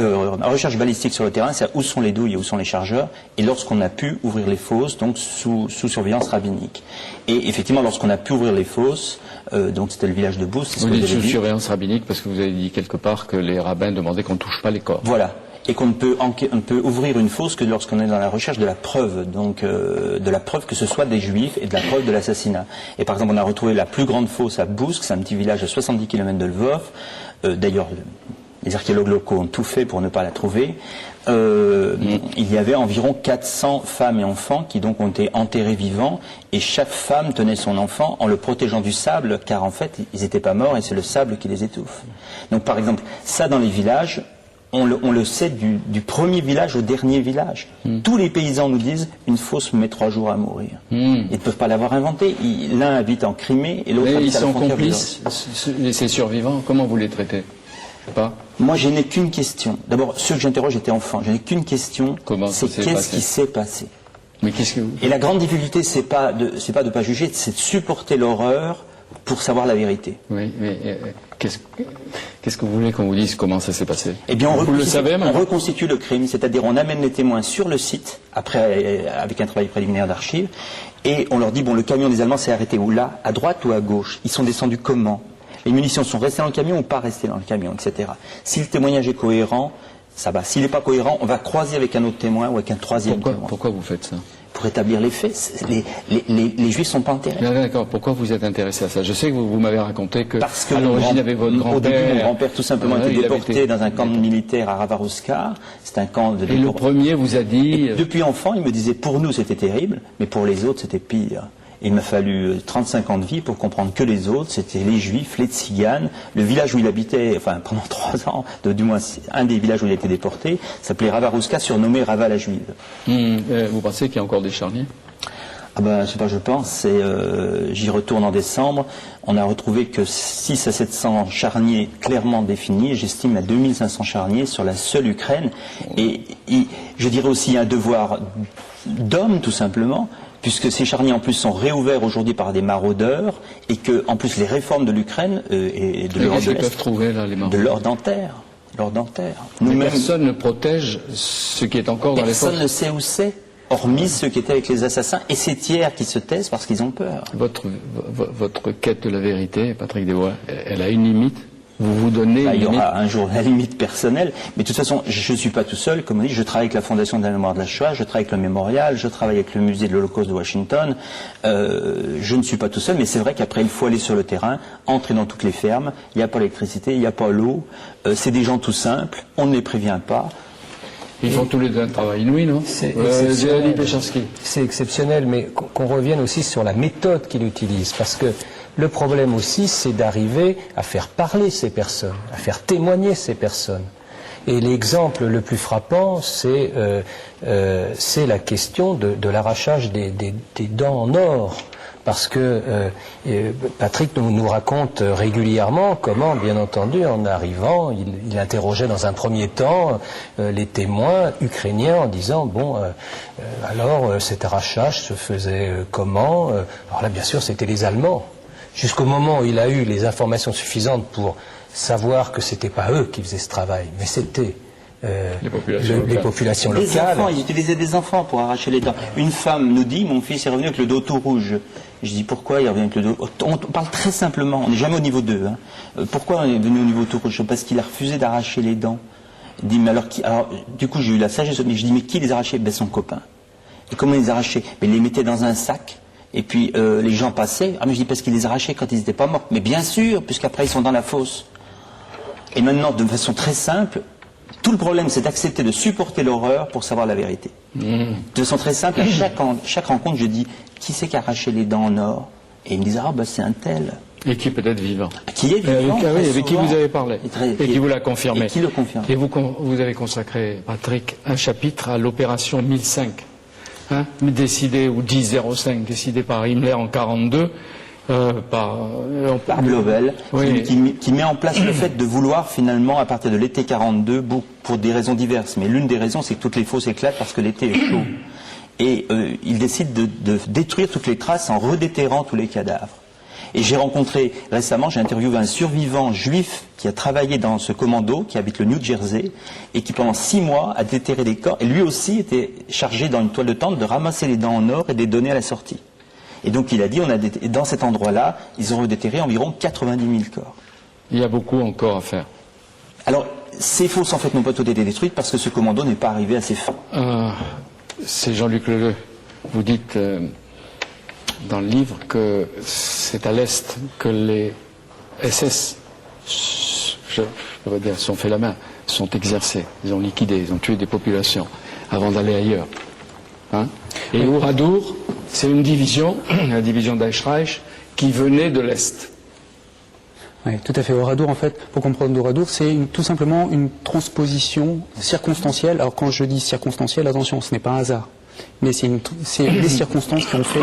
recherche balistique sur le terrain, c'est où sont les douilles et où sont les chargeurs, et lorsqu'on a pu ouvrir les fosses, donc sous surveillance rabbinique. Et effectivement, lorsqu'on a pu ouvrir les fosses, donc c'était le village de Boust. Vous dites sous surveillance rabbinique parce que vous avez dit quelque part que les rabbins demandaient qu'on ne touche pas les corps. Voilà. Et qu'on ne peut ouvrir une fosse que lorsqu'on est dans la recherche de la preuve, donc de la preuve que ce soit des Juifs et de la preuve de l'assassinat. Et par exemple, on a retrouvé la plus grande fosse à Bousk, c'est un petit village de 70 km de Lvov. D'ailleurs, les archéologues locaux ont tout fait pour ne pas la trouver. Il y avait environ 400 femmes et enfants qui donc ont été enterrés vivants, et chaque femme tenait son enfant en le protégeant du sable, car en fait, ils n'étaient pas morts et c'est le sable qui les étouffe. Donc par exemple, ça dans les villages, on le sait du premier village au dernier village. Tous les paysans nous disent une fosse met 3 jours à mourir. Ils ne peuvent pas l'avoir inventé. L'un habite en Crimée et l'autre habite à la frontière. Mais ils sont complices, ces survivants. Comment vous les traitez? Je sais pas. Moi, je n'ai qu'une question. D'abord, ceux que j'interroge étaient enfants. Je n'ai qu'une question. C'est qu'est-ce qui s'est passé? Mais qu'est-ce que vous... Et la grande difficulté, c'est pas de pas juger, c'est de supporter l'horreur pour savoir la vérité. Oui, mais qu'est-ce que vous voulez qu'on vous dise comment ça s'est passé? Eh bien, vous le savez, on reconstitue le crime, c'est-à-dire on amène les témoins sur le site, après, avec un travail préliminaire d'archives, et on leur dit, bon, le camion des Allemands s'est arrêté où, là, à droite ou à gauche? Ils sont descendus comment? Les munitions sont restées dans le camion ou pas restées dans le camion, etc. Si le témoignage est cohérent, ça va. S'il n'est pas cohérent, on va croiser avec un autre témoin ou avec un troisième témoin. Pourquoi vous faites ça? Pour établir les faits. Les Juifs ne sont pas enterrés. D'accord. Pourquoi vous êtes intéressé à ça? Je sais que vous m'avez raconté que, parce que à l'origine, il y avait votre grand-père. Au début, mon grand-père, tout simplement, était déporté dans un camp militaire à Ravarouska. C'est un camp de... Et le premier vous a dit... Et depuis enfant, il me disait, pour nous, c'était terrible, mais pour les autres, c'était pire. Il m'a fallu 35 ans de vie pour comprendre que les autres, c'était les Juifs, les Tziganes. Le village où il habitait, enfin pendant 3 ans, du moins un des villages où il a été déporté, s'appelait Ravarouska, surnommé Rava la Juive. Vous pensez qu'il y a encore des charniers? Ah ben, je sais pas, je pense. J'y retourne en décembre. On a retrouvé que 600 à 700 charniers clairement définis. J'estime à 2500 charniers sur la seule Ukraine. Et je dirais aussi un devoir d'homme, tout simplement, puisque ces charniers en plus sont réouverts aujourd'hui par des maraudeurs, et que en plus les réformes de l'Ukraine et de l'Europe de l'Est, de l'or dentaire. Personne ne protège ce qui est encore dans les forces. Personne ne sait où c'est, hormis ceux qui étaient avec les assassins, et ces tiers qui se taisent parce qu'ils ont peur. Votre quête de la vérité, Patrick Desbois, elle a une limite? Vous vous donnez une limite? Il y aura un jour la limite personnelle, mais de toute façon, je ne suis pas tout seul. Comme on dit, je travaille avec la Fondation de la mémoire de la Shoah, je travaille avec le Mémorial, je travaille avec le musée de l'Holocauste de Washington. Je ne suis pas tout seul, mais c'est vrai qu'après, il faut aller sur le terrain, entrer dans toutes les fermes. Il n'y a pas l'électricité, il n'y a pas l'eau. C'est des gens tout simples, on ne les prévient pas. Ils font tous les deux un travail inouï, non? C'est exceptionnel, mais qu'on revienne aussi sur la méthode qu'il utilise, parce que le problème aussi, c'est d'arriver à faire parler ces personnes, à faire témoigner ces personnes. Et l'exemple le plus frappant, c'est la question de l'arrachage des dents en or. Parce que Patrick nous raconte régulièrement comment, bien entendu, en arrivant, il interrogeait dans un premier temps les témoins ukrainiens en disant, bon, alors cet arrachage se faisait comment? Alors là, bien sûr, c'était les Allemands. Jusqu'au moment où il a eu les informations suffisantes pour savoir que c'était pas eux qui faisaient ce travail, mais c'était les populations locales. Les enfants, ils utilisaient des enfants pour arracher les dents. Une femme nous dit, mon fils est revenu avec le dos tout rouge. Je dis, pourquoi il revient avec le dos? On parle très simplement, on n'est jamais au niveau 2. Pourquoi on est venu au niveau tout rouge? Parce qu'il a refusé d'arracher les dents. Il dit, mais alors, du coup, j'ai eu la sagesse, mais je dis, mais qui les arrachait? Ben, son copain. Et comment il les arrachait? Ben, il les mettait dans un sac. Et puis les gens passaient. Ah mais je dis parce qu'ils les arrachaient quand ils n'étaient pas morts. Mais bien sûr, puisqu'après ils sont dans la fosse. Et maintenant, de façon très simple, tout le problème c'est d'accepter de supporter l'horreur pour savoir la vérité. De façon très simple, à chaque rencontre, je dis qui c'est qui a arraché les dents en or? Et ils me disent ah bah c'est un tel. Et qui peut être vivant. Qui est vivant. Avec qui vous avez parlé. Et qui vous l'a confirmé. Et qui le confirme. Et vous avez consacré, Patrick, un chapitre à l'opération 1005. Décidé, ou 1005, décidé par Himmler en 1942, par Blobel, oui. qui met en place le fait de vouloir finalement, à partir de l'été 42, pour des raisons diverses. Mais l'une des raisons, c'est que toutes les fosses éclatent parce que l'été est chaud. Et il décide de détruire toutes les traces en redéterrant tous les cadavres. Et j'ai rencontré récemment, j'ai interviewé un survivant juif qui a travaillé dans ce commando, qui habite le New Jersey, et qui pendant 6 mois a déterré des corps. Et lui aussi était chargé dans une toile de tente de ramasser les dents en or et de les donner à la sortie. Et donc il a dit, dans cet endroit-là, ils ont déterré environ 90 000 corps. Il y a beaucoup encore à faire. Alors, ces fosses en fait n'ont pas toutes été détruites parce que ce commando n'est pas arrivé à ses fins. C'est Jean-Luc Leleu. Vous dites dans le livre que c'est à l'Est que les SS, je pourrais dire, sont fait la main, sont exercés, ils ont liquidé, ils ont tué des populations avant d'aller ailleurs. Et Oradour, c'est une division, la division d'Eichreich, qui venait de l'Est. Oui, tout à fait. Oradour, en fait, pour comprendre Oradour, c'est tout simplement une transposition circonstancielle. Alors quand je dis circonstancielle, attention, ce n'est pas un hasard. Mais c'est les circonstances qui ont fait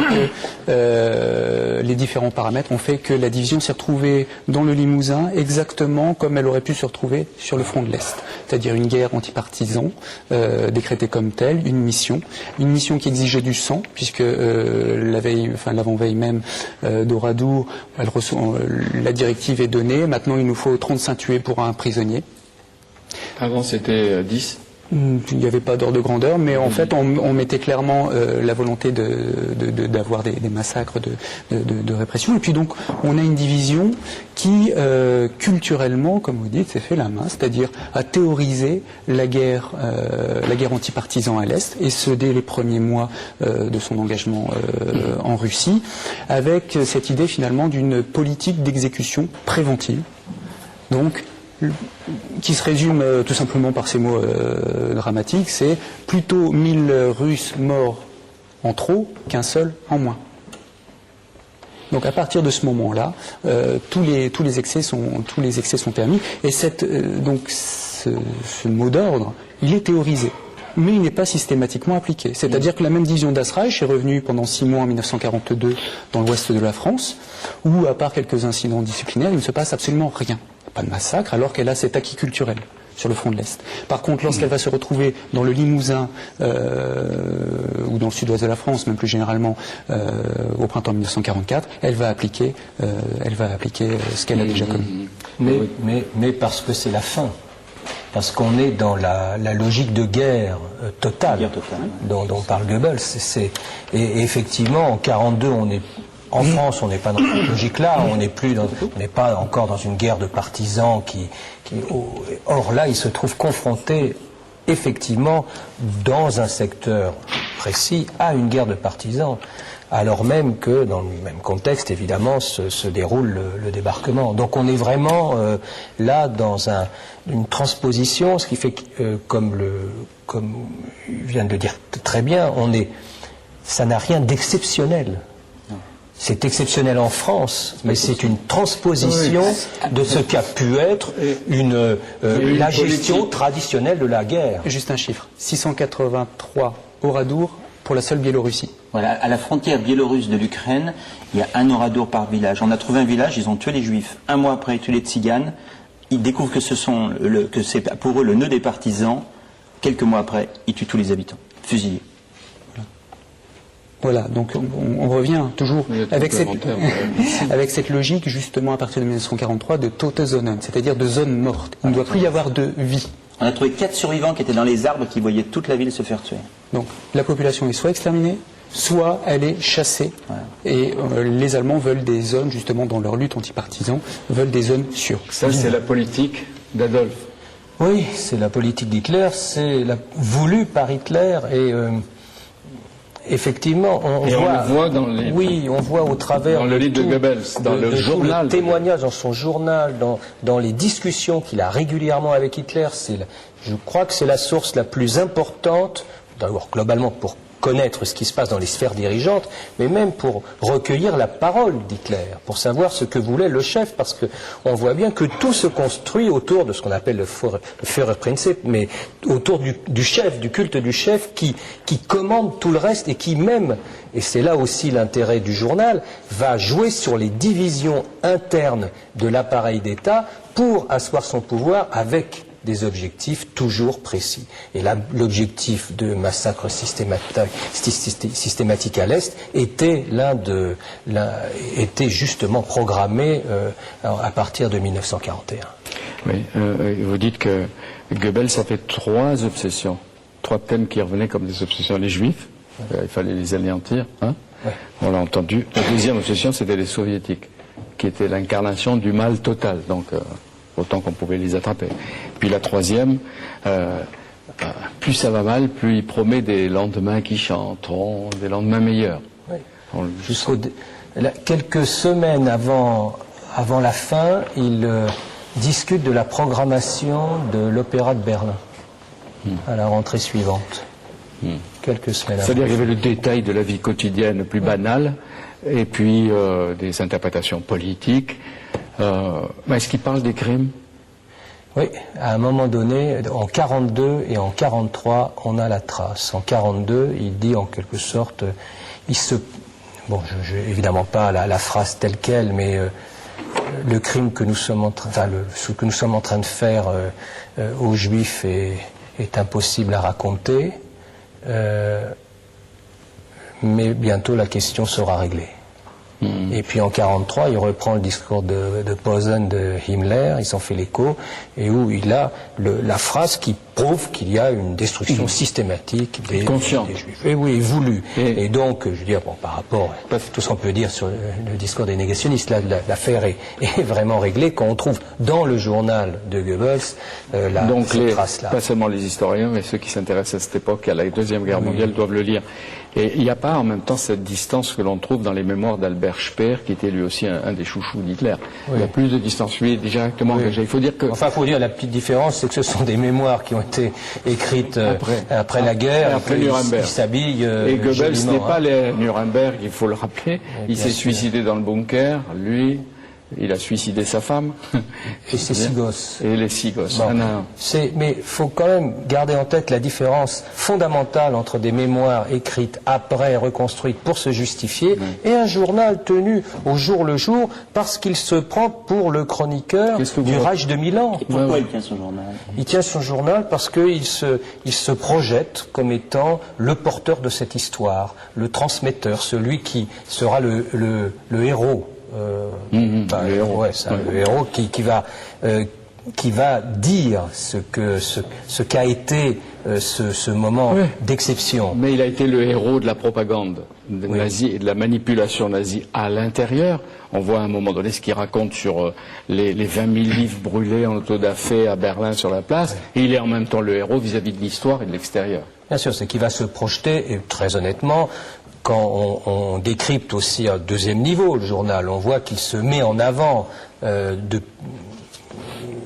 que les différents paramètres ont fait que la division s'est retrouvée dans le Limousin exactement comme elle aurait pu se retrouver sur le front de l'Est. C'est-à-dire une guerre anti-partisan décrétée comme telle, une mission qui exigeait du sang, puisque l'avant-veille même d'Oradour, la directive est donnée. Maintenant, il nous faut 35 tués pour un prisonnier. Avant, c'était 10. Il n'y avait pas d'ordre de grandeur, mais en fait, on mettait clairement la volonté d'avoir des massacres de répression. Et puis donc, on a une division qui, culturellement, comme vous dites, s'est fait la main, c'est-à-dire a théorisé la guerre anti-partisan à l'Est, et ce dès les premiers mois de son engagement en Russie, avec cette idée finalement d'une politique d'exécution préventive. Donc, qui se résume tout simplement par ces mots dramatiques, c'est plutôt 1000 Russes morts en trop qu'un seul en moins. Donc à partir de ce moment-là, tous les excès sont permis, et ce mot d'ordre, il est théorisé, mais il n'est pas systématiquement appliqué. C'est-à-dire que la même division d'Asreich est revenue pendant 6 mois en 1942 dans l'ouest de la France, où à part quelques incidents disciplinaires, il ne se passe absolument rien. Pas de massacre, alors qu'elle a cet acquis culturel sur le front de l'Est. Par contre, lorsqu'elle va se retrouver dans le Limousin ou dans le sud-ouest de la France, même plus généralement au printemps 1944, elle va appliquer ce qu'elle a déjà connu. Mais parce que c'est la fin. Parce qu'on est dans la logique de guerre totale dont parle Goebbels. Et effectivement, en 1942, on est... En France, on n'est pas dans cette logique-là, on n'est pas encore dans une guerre de partisans or là, il se trouve confronté effectivement dans un secteur précis à une guerre de partisans, alors même que dans le même contexte, évidemment, se déroule le débarquement. Donc on est vraiment là dans une transposition, ce qui fait que, comme vient de le dire très bien, ça n'a rien d'exceptionnel. C'est exceptionnel en France, mais c'est une transposition de ce qu'a pu être la gestion traditionnelle de la guerre. Juste un chiffre, 683 oradours pour la seule Biélorussie. Voilà, à la frontière biélorusse de l'Ukraine, il y a un oradour par village. On a trouvé un village, ils ont tué les Juifs. Un mois après, ils tuent les Tziganes. Ils découvrent que c'est pour eux le nœud des partisans. Quelques mois après, ils tuent tous les habitants, fusillés. Voilà, donc on revient toujours avec cette logique, justement, à partir de 1943, de Totezonen, c'est-à-dire de zone morte. Il ne doit plus y avoir de vie. On a trouvé 4 survivants qui étaient dans les arbres, qui voyaient toute la ville se faire tuer. Donc la population est soit exterminée, soit elle est chassée. Voilà. Et les Allemands veulent des zones, justement, dans leur lutte anti-partisan, veulent des zones sûres. Ça, c'est la politique d'Adolphe. Oui, c'est la politique d'Hitler, voulue par Hitler, et... effectivement, on voit au travers dans le livre de Goebbels, dans le journal, le témoignage dans son journal, dans les discussions qu'il a régulièrement avec Hitler. Je crois que c'est la source la plus importante, d'abord globalement pour connaître ce qui se passe dans les sphères dirigeantes, mais même pour recueillir la parole d'Hitler, pour savoir ce que voulait le chef, parce qu'on voit bien que tout se construit autour de ce qu'on appelle le Führerprinzip, mais autour du chef, du culte du chef, qui commande tout le reste et qui même, et c'est là aussi l'intérêt du journal, va jouer sur les divisions internes de l'appareil d'État pour asseoir son pouvoir avec des objectifs toujours précis. Et là, l'objectif de massacre systématique à l'Est était était justement programmé à partir de 1941. Oui, vous dites que Goebbels a fait 3 obsessions, 3 thèmes qui revenaient comme des obsessions. Les Juifs, il fallait les anéantir, hein, on l'a entendu. La deuxième obsession, c'était les Soviétiques, qui étaient l'incarnation du mal total. Donc, autant qu'on pouvait les attraper. Puis la troisième, plus ça va mal, plus il promet des lendemains qui chanteront, des lendemains meilleurs. Oui. Quelques semaines avant la fin, il discute de la programmation de l'Opéra de Berlin à la rentrée suivante. Quelques semaines avant. C'est-à-dire qu'il y avait le détail de la vie quotidienne plus banale, et puis des interprétations politiques. Est-ce qu'il parle des crimes? Oui, à un moment donné, en 42 et en 43, on a la trace. En 42, il dit en quelque sorte, bon, je évidemment pas la phrase telle quelle, mais le crime que nous sommes en train, ce que nous sommes en train de faire aux Juifs est impossible à raconter, mais bientôt la question sera réglée. Et puis en 43, il reprend le discours de Posen de Himmler, il s'en fait l'écho, et où il a la phrase qui prouve qu'il y a une destruction systématique des Juifs. Et oui, voulue. Et donc, je veux dire, bon, par rapport à tout ce qu'on peut dire sur le discours des négationnistes, là, l'affaire est vraiment réglée quand on trouve dans le journal de Goebbels cette trace-là. Pas seulement les historiens, mais ceux qui s'intéressent à cette époque, à la Deuxième Guerre mondiale, doivent le lire. Et il n'y a pas en même temps cette distance que l'on trouve dans les mémoires d'Albert Speer, qui était lui aussi un des chouchous d'Hitler. Oui. Il y a plus de distance, lui est directement engagé. Il faut dire que... Enfin, il faut dire la petite différence, c'est que ce sont des mémoires qui ont été écrites après la guerre. Après Nuremberg. Il s'habille et Goebbels n'est pas les Nuremberg, il faut le rappeler. Il s'est suicidé dans le bunker, lui... Il a suicidé sa femme. Et ses 6 gosses. Et les 6 gosses. Bon. Mais il faut quand même garder en tête la différence fondamentale entre des mémoires écrites après, reconstruites pour se justifier, et un journal tenu au jour le jour parce qu'il se prend pour le chroniqueur du Reich de Milan. Et pourquoi il tient son journal? Il tient son journal parce qu'il se projette comme étant le porteur de cette histoire, le transmetteur, celui qui sera le héros. Le héros qui va dire ce qu'a été ce moment d'exception. Mais il a été le héros de la propagande nazie et de la manipulation nazie à l'intérieur. On voit à un moment donné ce qu'il raconte sur les 20 000 livres brûlés en autodafé à Berlin sur la place, et il est en même temps le héros vis-à-vis de l'histoire et de l'extérieur. Bien sûr, c'est qu'il va se projeter, et très honnêtement, quand on décrypte aussi à deuxième niveau le journal, on voit qu'il se met en avant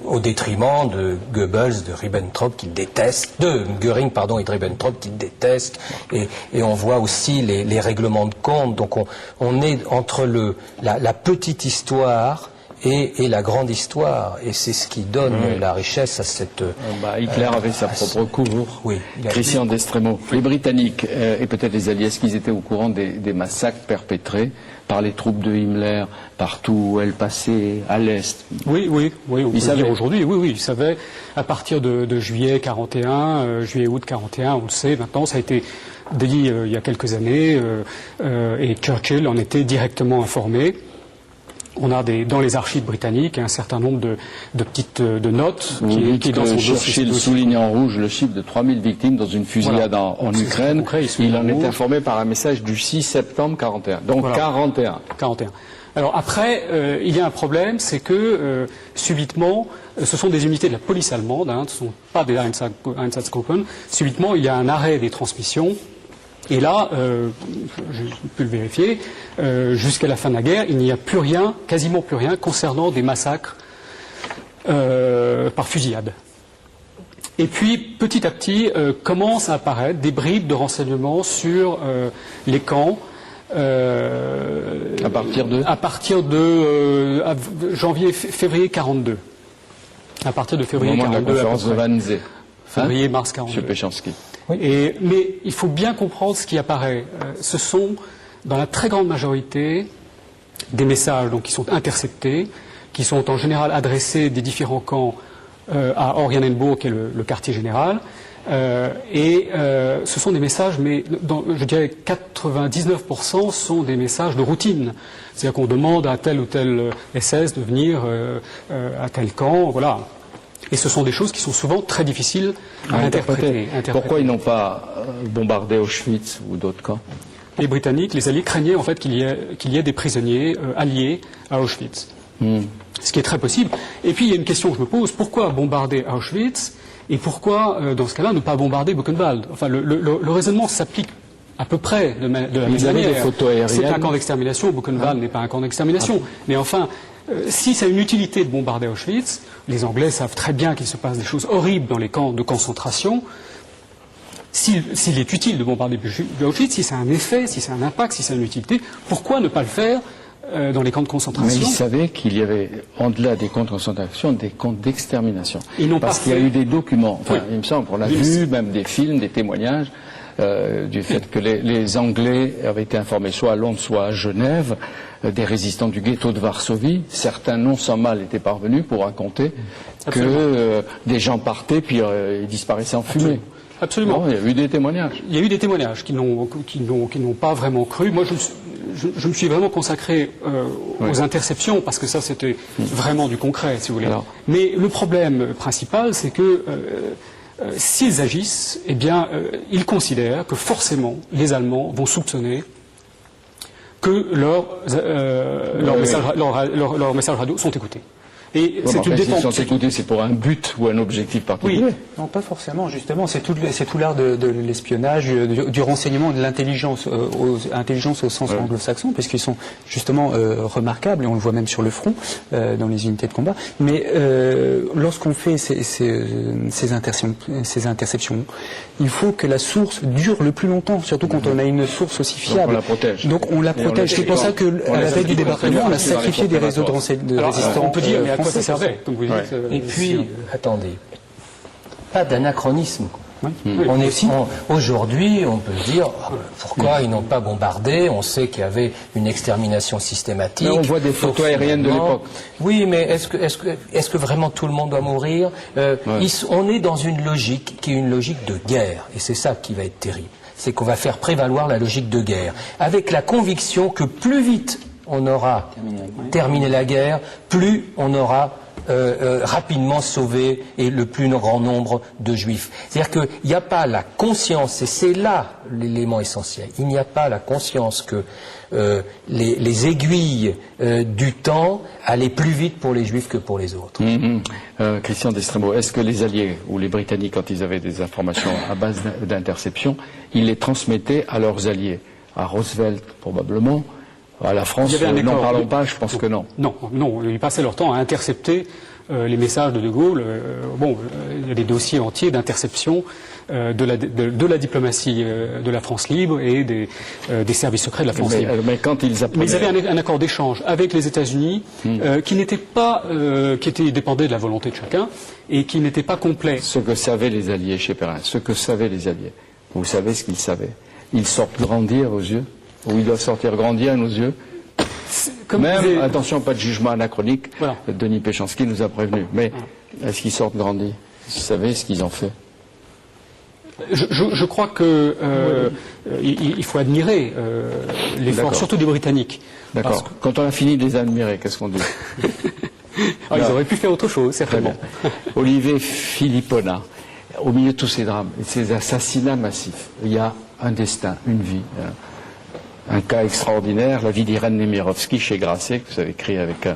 au détriment de Goebbels, de Ribbentrop qu'il déteste, de Göring pardon et de Ribbentrop qu'il déteste, et on voit aussi les règlements de compte. Donc on est entre la petite histoire et la grande histoire, et c'est ce qui donne la richesse à cette... Hitler avait sa propre cour. Oui, Christian d'Estremo. Les Britanniques et peut-être les Alliés, est-ce qu'ils étaient au courant des massacres perpétrés par les troupes de Himmler partout où elles passaient à l'Est? Oui, on peut le dire aujourd'hui. Oui, ils savaient à partir de juillet 41, juillet-août 41, on le sait maintenant, ça a été dit il y a quelques années, et Churchill en était directement informé. On a dans les archives britanniques un certain nombre de petites notes qui dans son dossier. Churchill souligne en rouge le chiffre de 3000 victimes dans une fusillade en Ukraine. Il en est informé par un message du 6 septembre 41. Donc 41. Alors après, il y a un problème, c'est que subitement, ce sont des unités de la police allemande, ce ne sont pas des Einsatzgruppen. Subitement, il y a un arrêt des transmissions. Et là, j'ai pu le vérifier, jusqu'à la fin de la guerre, il n'y a plus rien, quasiment plus rien, concernant des massacres par fusillade. Et puis, petit à petit, commencent à apparaître des bribes de renseignements sur les camps. À partir de février 42. À partir de février 42. Au moment de la conférence de Wannsee. Février-mars 42. M. Péchanski. Mais il faut bien comprendre ce qui apparaît. Ce sont, dans la très grande majorité, des messages qui sont interceptés, qui sont en général adressés des différents camps à Oranienburg, qui est le quartier général. Ce sont des messages, mais je dirais 99% sont des messages de routine. C'est-à-dire qu'on demande à tel ou tel SS de venir à tel camp, voilà. Et ce sont des choses qui sont souvent très difficiles à interpréter. Pourquoi ils n'ont pas bombardé Auschwitz ou d'autres camps? Les Britanniques, les Alliés craignaient en fait qu'il y ait des prisonniers alliés à Auschwitz. Ce qui est très possible. Et puis il y a une question que je me pose, pourquoi bombarder Auschwitz et pourquoi, dans ce cas-là, ne pas bombarder Buchenwald? Enfin, le raisonnement s'applique à peu près de la même manière. C'est un camp d'extermination, Buchenwald n'est pas un camp d'extermination. Mais enfin, si ça a une utilité de bombarder Auschwitz, les Anglais savent très bien qu'il se passe des choses horribles dans les camps de concentration. S'il est utile de bombarder Auschwitz, si ça a un effet, si ça a un impact, si ça a une utilité, pourquoi ne pas le faire dans les camps de Mais concentration. ils savaient qu'il y avait, en-delà des camps de concentration, des camps d'extermination. Parce qu'il y a eu des documents, enfin, il me semble qu'on a vu, même des films, des témoignages, du fait que les Anglais avaient été informés soit à Londres, soit à Genève, des résistants du ghetto de Varsovie. Certains, non sans mal, étaient parvenus pour raconter que des gens partaient puis ils disparaissaient en fumée. Absolument. Bon, il y a eu des témoignages. Il y a eu des témoignages qui n'ont pas vraiment cru. Moi, je me suis vraiment consacré aux interceptions parce que ça, c'était vraiment du concret, si vous voulez. Alors. Mais le problème principal, c'est que s'ils agissent, eh bien, ils considèrent que forcément les Allemands vont soupçonner que leurs messages radio sont écoutés. Et c'est une S'ils sont défense. écoutés, c'est pour un but ou un objectif particulier. Oui, non, pas forcément. Justement, c'est tout l'art de l'espionnage, du renseignement, de l'intelligence, intelligence au sens anglo-saxon, puisqu'ils sont justement remarquables, et on le voit même sur le front, dans les unités de combat. Mais lorsqu'on fait ces interceptions, il faut que la source dure le plus longtemps, surtout quand on a une source aussi fiable. Donc on la protège. Donc on la protège. C'est pour ça qu'à la veille du débarquement, on a sacrifié des réseaux de résistants. On peut dire, mais à quoi ça servait, comme vous dites. Et puis, attendez, pas d'anachronisme. Aujourd'hui, on peut se dire pourquoi ils n'ont pas bombardé. On sait qu'il y avait une extermination systématique. Mais on voit des photos aériennes de l'époque. Oui, mais est-ce que vraiment tout le monde doit mourir? On est dans une logique qui est une logique de guerre, et c'est ça qui va être terrible. C'est qu'on va faire prévaloir la logique de guerre, avec la conviction que plus vite on aura terminé la guerre, plus on aura rapidement sauvé et le plus grand nombre de juifs. C'est-à-dire qu'il n'y a pas la conscience, et c'est là l'élément essentiel, il n'y a pas la conscience que les aiguilles du temps allaient plus vite pour les juifs que pour les autres. Christian Destremo, est-ce que les Alliés ou les Britanniques, quand ils avaient des informations à base d'interception, ils les transmettaient à leurs alliés? À Roosevelt, probablement. À la France, n'en parlons pas, je pense que non. Non, ils passaient leur temps à intercepter les messages de Gaulle. Il y a des dossiers entiers d'interception de la diplomatie de la France libre et des services secrets de la France libre. Mais quand ils apprenaient... Mais ils avaient un accord d'échange avec les États-Unis qui n'était pas, qui dépendait de la volonté de chacun et qui n'était pas complet. Ce que savaient les Alliés chez Perrin, ce que savaient les Alliés, vous savez ce qu'ils savaient. Ils sortent grandir aux yeux. Ou ils doivent sortir grandir à nos yeux. Attention, pas de jugement anachronique, voilà. Denis Péchanski nous a prévenu. Mais est-ce qu'ils sortent grandis? Vous savez ce qu'ils ont fait? Je crois que il faut admirer l'effort, surtout des Britanniques. D'accord. Quand on a fini de les admirer, qu'est-ce qu'on dit? Ils auraient pu faire autre chose, certainement. Olivier Philippona, au milieu de tous ces drames, et ces assassinats massifs, il y a un destin, une vie. Un cas extraordinaire, la vie d'Irène Nemirovsky chez Grasset, que vous avez écrit avec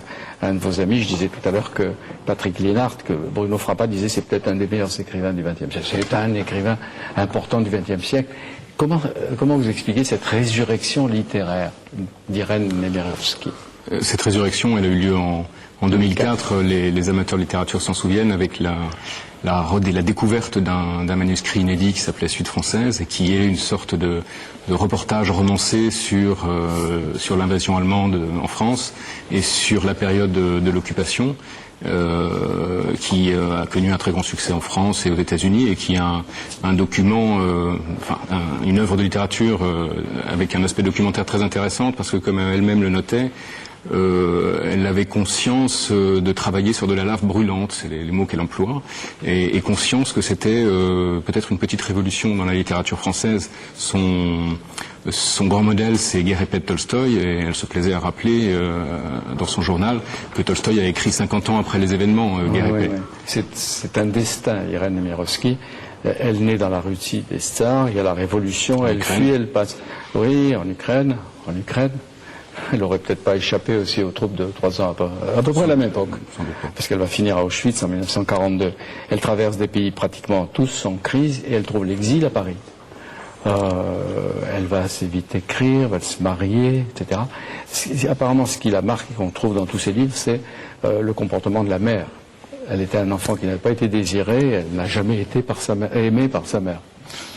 un de vos amis. Je disais tout à l'heure que Patrick Liénard, que Bruno Frappa disait c'est peut-être un des meilleurs écrivains du XXe siècle. C'est un écrivain important du XXe siècle. Comment vous expliquez cette résurrection littéraire d'Irène Nemirovsky? Cette résurrection, elle a eu lieu en 2004. Les amateurs de littérature s'en souviennent, avec la découverte d'un manuscrit inédit qui s'appelait Suite française et qui est une sorte de reportage romancé sur l'invasion allemande en France et sur la période de l'occupation, qui a connu un très grand succès en France et aux États-Unis, et qui est un document, une œuvre de littérature avec un aspect documentaire très intéressant, parce que, comme elle-même le notait, elle avait conscience de travailler sur de la lave brûlante, c'est les mots qu'elle emploie, et conscience que c'était peut-être une petite révolution dans la littérature française. Son grand modèle, c'est Guerre et paix de Tolstoï, et elle se plaisait à rappeler dans son journal que Tolstoï a écrit 50 ans après les événements Guerre et paix. Oui. C'est un destin, Irène Nemirovsky. Elle naît dans la Russie des Tsars, il y a la révolution, elle fuit, elle passe... Oui, en Ukraine. Elle aurait peut-être pas échappé aussi aux troupes de 3 ans à peu près à la même époque, parce qu'elle va finir à Auschwitz en 1942. Elle traverse des pays pratiquement tous en crise et elle trouve l'exil à Paris. Elle va assez vite écrire, va se marier, etc. Apparemment, ce qui la marque et qu'on trouve dans tous ses livres, c'est le comportement de la mère. Elle était un enfant qui n'avait pas été désiré, elle n'a jamais été aimée par sa mère.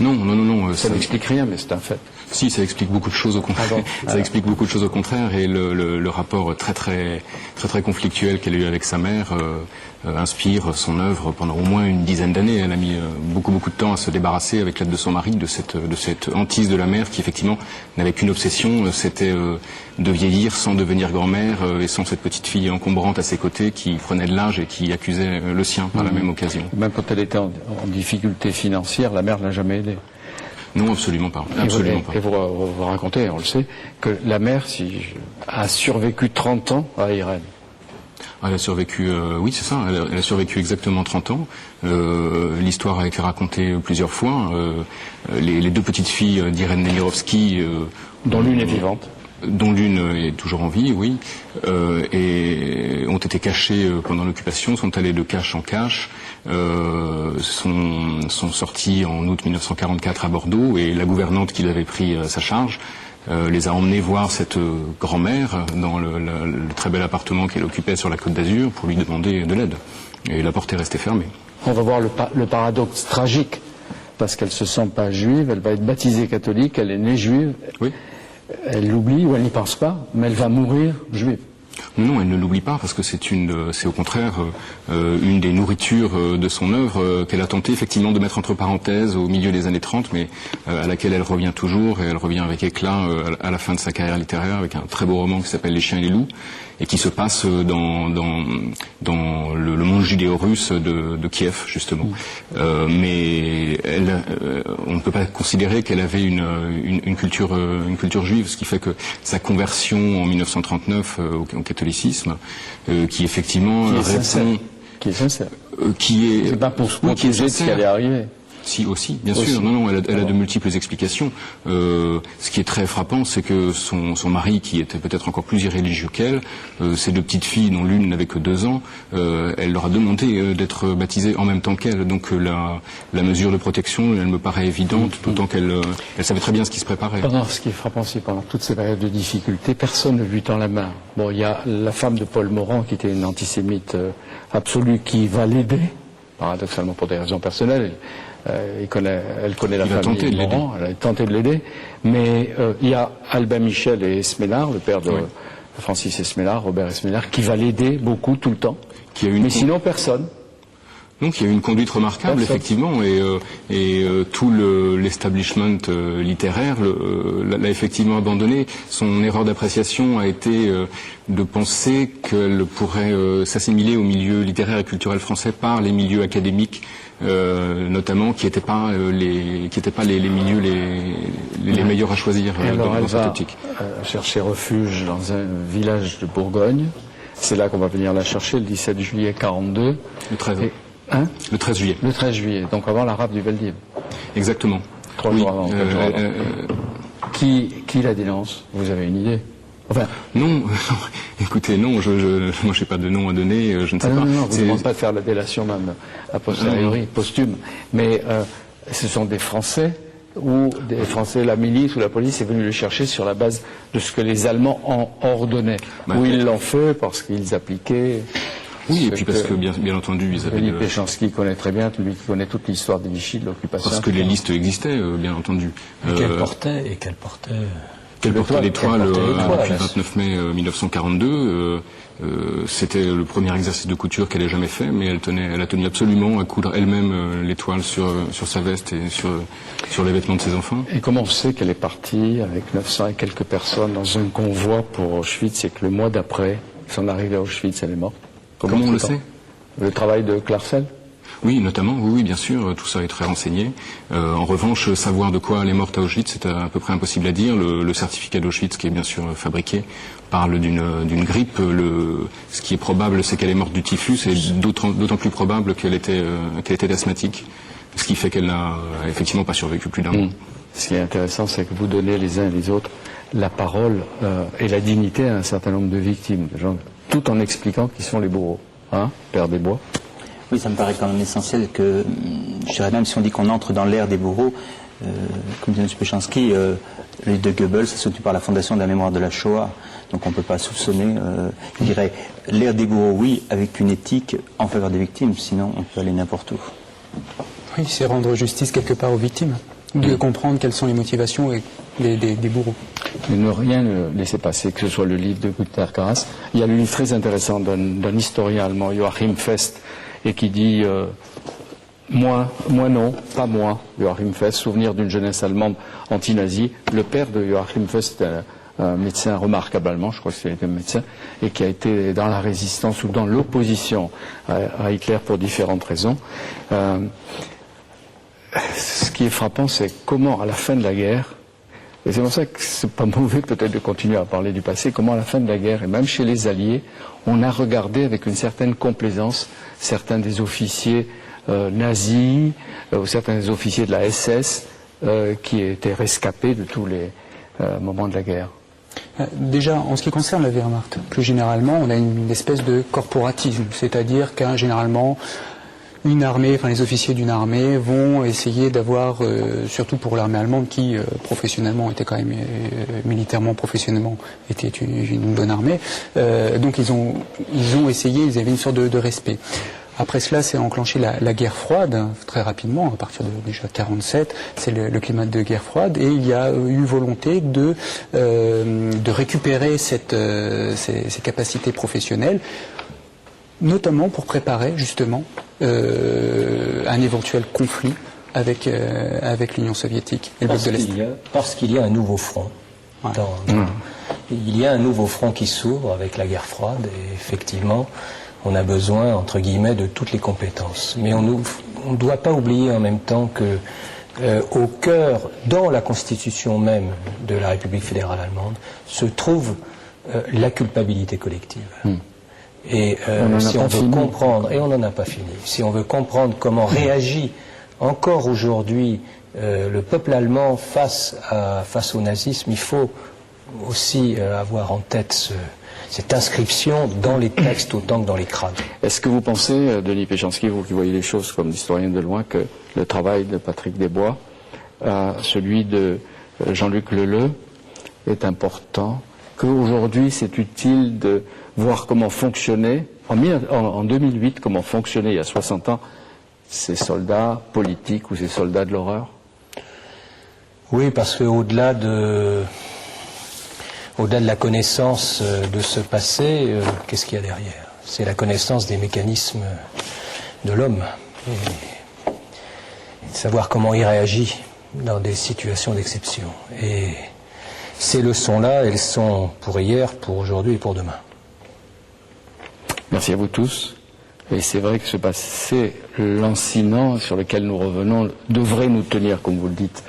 Non. Ça n'explique rien, mais c'est un fait. Si, ça explique beaucoup de choses au contraire. Ça explique beaucoup de choses au contraire, et le rapport très conflictuel qu'elle a eu avec sa mère inspire son œuvre pendant au moins une dizaine d'années. Elle a mis beaucoup de temps à se débarrasser, avec l'aide de son mari, de cette hantise de la mère qui effectivement n'avait qu'une obsession, c'était de vieillir sans devenir grand-mère et sans cette petite fille encombrante à ses côtés qui prenait de l'âge et qui accusait le sien par la même occasion. Même quand elle était en difficulté financière, la mère ne l'a jamais aidée. Non, absolument pas. Et vous racontez, on le sait, que la mère a survécu 30 ans à Irène. Elle a survécu, oui c'est ça, elle a survécu exactement 30 ans. L'histoire a été racontée plusieurs fois. Les deux petites filles d'Irène Nemirovsky, dont l'une est vivante. Dont l'une est toujours en vie, oui, et ont été cachées pendant l'occupation, sont allées de cache en cache, sont sorties en août 1944 à Bordeaux, et la gouvernante qui l'avait pris à sa charge les a emmenées voir cette grand-mère dans le très bel appartement qu'elle occupait sur la Côte d'Azur pour lui demander de l'aide. Et la porte est restée fermée. On va voir le paradoxe tragique, parce qu'elle se sent pas juive, elle va être baptisée catholique, elle est née juive. Oui. Elle l'oublie ou elle n'y pense pas, mais elle va mourir juive. Non, elle ne l'oublie pas, parce que c'est au contraire une des nourritures de son œuvre qu'elle a tenté effectivement de mettre entre parenthèses au milieu des années 30, mais à laquelle elle revient toujours, et elle revient avec éclat à la fin de sa carrière littéraire, avec un très beau roman qui s'appelle Les chiens et les loups, et qui se passe dans le monde judéo-russe de Kiev, justement. Mais on ne peut pas considérer qu'elle avait une culture juive, ce qui fait que sa conversion en 1939 au catholicisme, qui effectivement répond... Qui est sincère. C'est pas pour se protéger de ce qui allait arriver. Si, aussi, bien sûr. Non, elle a de multiples explications. Ce qui est très frappant, c'est que son mari, qui était peut-être encore plus irréligieux qu'elle, ses deux petites filles, dont l'une n'avait que 2 ans, elle leur a demandé d'être baptisées en même temps qu'elle. Donc la mesure de protection, elle me paraît évidente, d'autant qu'elle savait très bien ce qui se préparait. Ce qui est frappant, c'est pendant toutes ces périodes de difficulté, personne ne lui tend la main. Bon, il y a la femme de Paul Morand, qui était une antisémite absolue, qui va l'aider, paradoxalement pour des raisons personnelles. Elle connaît la famille Morand, elle a tenté de l'aider, mais il y a Albin Michel et Esménard, le père de Francis Esménard, Robert Esménard, qui va l'aider beaucoup, tout le temps, mais sinon personne. Donc il y a eu une conduite remarquable, effectivement, et tout l'establishment littéraire l'a effectivement abandonné. Son erreur d'appréciation a été de penser qu'elle pourrait s'assimiler au milieu littéraire et culturel français par les milieux académiques, notamment, qui n'étaient pas les milieux les meilleurs à choisir dans cette optique. Chercher refuge dans un village de Bourgogne. C'est là qu'on va venir la chercher le 17 juillet 42. Le 13. Le 13 juillet. Le 13 juillet, donc avant la rafle du Veldiv. Exactement. 3 jours avant. Qui la dénonce? Vous avez une idée? Enfin, non, écoutez, non, moi je n'ai pas de nom à donner, je ne sais pas. Non, vous ne demandez pas de faire la délation même a posteriori, posthume. Mais ce sont des Français, ou des Français, la milice ou la police est venue le chercher sur la base de ce que les Allemands ont ordonné. Ou ils l'ont fait parce qu'ils appliquaient... Oui, et puis parce que, bien entendu, ils avaient... Philippe Péchanski connaît très bien, lui qui connaît toute l'histoire des Vichy, de l'occupation. Parce que les listes existaient, bien entendu. Et qu'elle portait l'étoile depuis le 29 mai 1942. C'était le premier exercice de couture qu'elle ait jamais fait, mais elle a tenu absolument à coudre elle-même l'étoile sur sa veste et sur les vêtements de ses enfants. Et comment on sait qu'elle est partie avec 900 et quelques personnes dans un convoi pour Auschwitz, et que le mois d'après, son arrivée à Auschwitz, elle est morte? Comment on le sait? Le travail de Clarcel? Oui, notamment, oui, bien sûr, tout ça est très renseigné. En revanche, savoir de quoi elle est morte à Auschwitz, c'est à peu près impossible à dire. Le certificat d'Auschwitz, qui est bien sûr fabriqué, parle d'une grippe. Ce qui est probable, c'est qu'elle est morte du typhus, et d'autant plus probable qu'elle était asthmatique, ce qui fait qu'elle n'a effectivement pas survécu plus d'un mois. Ce qui est intéressant, c'est que vous donnez les uns et les autres la parole et la dignité à un certain nombre de victimes, de gens, tout en expliquant qui sont les bourreaux. Hein, Père Desbois? Oui, ça me paraît quand même essentiel que, je dirais même si on dit qu'on entre dans l'ère des bourreaux, comme dit M. Péchanski, l'île de Goebbels, c'est soutenu par la Fondation de la mémoire de la Shoah, donc on ne peut pas soupçonner, je dirais, l'ère des bourreaux, oui, avec une éthique en faveur des victimes, sinon on peut aller n'importe où. Oui, c'est rendre justice quelque part aux victimes, de comprendre quelles sont les motivations des bourreaux. Et ne rien laisser passer, que ce soit le livre de Günter Grass. Il y a le livre très intéressant d'un historien allemand, Joachim Fest, et qui dit moi non, pas moi, Joachim Fest, souvenir d'une jeunesse allemande anti-nazie. Le père de Joachim Fest, un médecin remarquable allemand, je crois que c'était un médecin, et qui a été dans la résistance ou dans l'opposition à Hitler pour différentes raisons. Ce qui est frappant, c'est comment, à la fin de la guerre, et c'est pour ça que c'est pas mauvais peut-être de continuer à parler du passé, comment à la fin de la guerre, et même chez les Alliés, on a regardé avec une certaine complaisance certains des officiers nazis, ou certains des officiers de la SS, qui étaient rescapés de tous les moments de la guerre. Déjà, en ce qui concerne la Wehrmacht, plus généralement, on a une espèce de corporatisme, c'est-à-dire qu'un généralement, une armée, enfin les officiers d'une armée vont essayer d'avoir, surtout pour l'armée allemande qui professionnellement était quand même militairement, professionnellement était une bonne armée, donc ils ont essayé, ils avaient une sorte de respect. Après cela, c'est enclenché la guerre froide, très rapidement, à partir de déjà 1947, c'est le climat de guerre froide, et il y a eu volonté de récupérer ces capacités professionnelles, notamment pour préparer justement un éventuel conflit avec l'Union soviétique et le bloc de l'Est. Parce qu'il y a un nouveau front. Ouais. Il y a un nouveau front qui s'ouvre avec la guerre froide, et effectivement, on a besoin, entre guillemets, de toutes les compétences. Mais on ne doit pas oublier en même temps que au cœur, dans la constitution même de la République fédérale allemande, se trouve la culpabilité collective. Et si on veut comprendre, et on n'en a pas fini, si on veut comprendre comment réagit encore aujourd'hui le peuple allemand face au nazisme, il faut aussi avoir en tête cette inscription dans les textes autant que dans les crânes. Est-ce que vous pensez, Denis Péchanski, vous qui voyez les choses comme historien de loin, que le travail de Patrick Desbois, celui de Jean-Luc Leleu, est important, qu'aujourd'hui c'est utile de voir comment fonctionnaient, en 2008, comment fonctionnaient il y a 60 ans, ces soldats politiques ou ces soldats de l'horreur? Oui, parce qu'au-delà de la connaissance de ce passé, qu'est-ce qu'il y a derrière? C'est la connaissance des mécanismes de l'homme, et de savoir comment il réagit dans des situations d'exception. Et ces leçons-là, elles sont pour hier, pour aujourd'hui et pour demain. Merci à vous tous. Et c'est vrai que ce passé lancinant sur lequel nous revenons devrait nous tenir, comme vous le dites,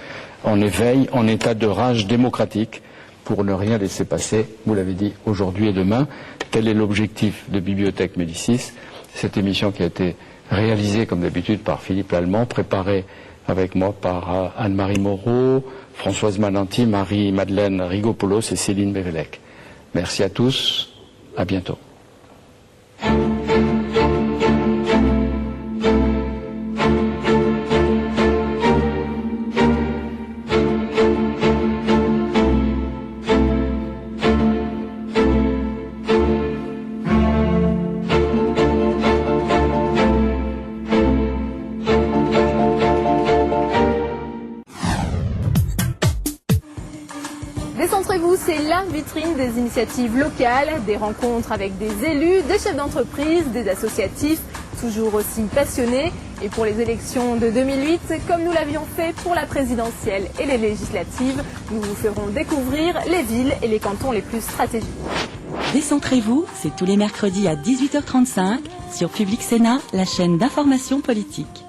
en éveil, en état de rage démocratique, pour ne rien laisser passer, vous l'avez dit, aujourd'hui et demain. Tel est l'objectif de Bibliothèque Médicis, cette émission qui a été réalisée comme d'habitude par Philippe Lallemand, préparée avec moi par Anne-Marie Moreau, Françoise Mananti, Marie-Madeleine Rigopoulos et Céline Bévélec. Merci à tous, à bientôt. Décentrez-vous, c'est la vitrine des initiatives locales, des rencontres avec des élus, des chefs d'entreprise, des associatifs, toujours aussi passionnés. Et pour les élections de 2008, comme nous l'avions fait pour la présidentielle et les législatives, nous vous ferons découvrir les villes et les cantons les plus stratégiques. Décentrez-vous, c'est tous les mercredis à 18h35 sur Public Sénat, la chaîne d'information politique.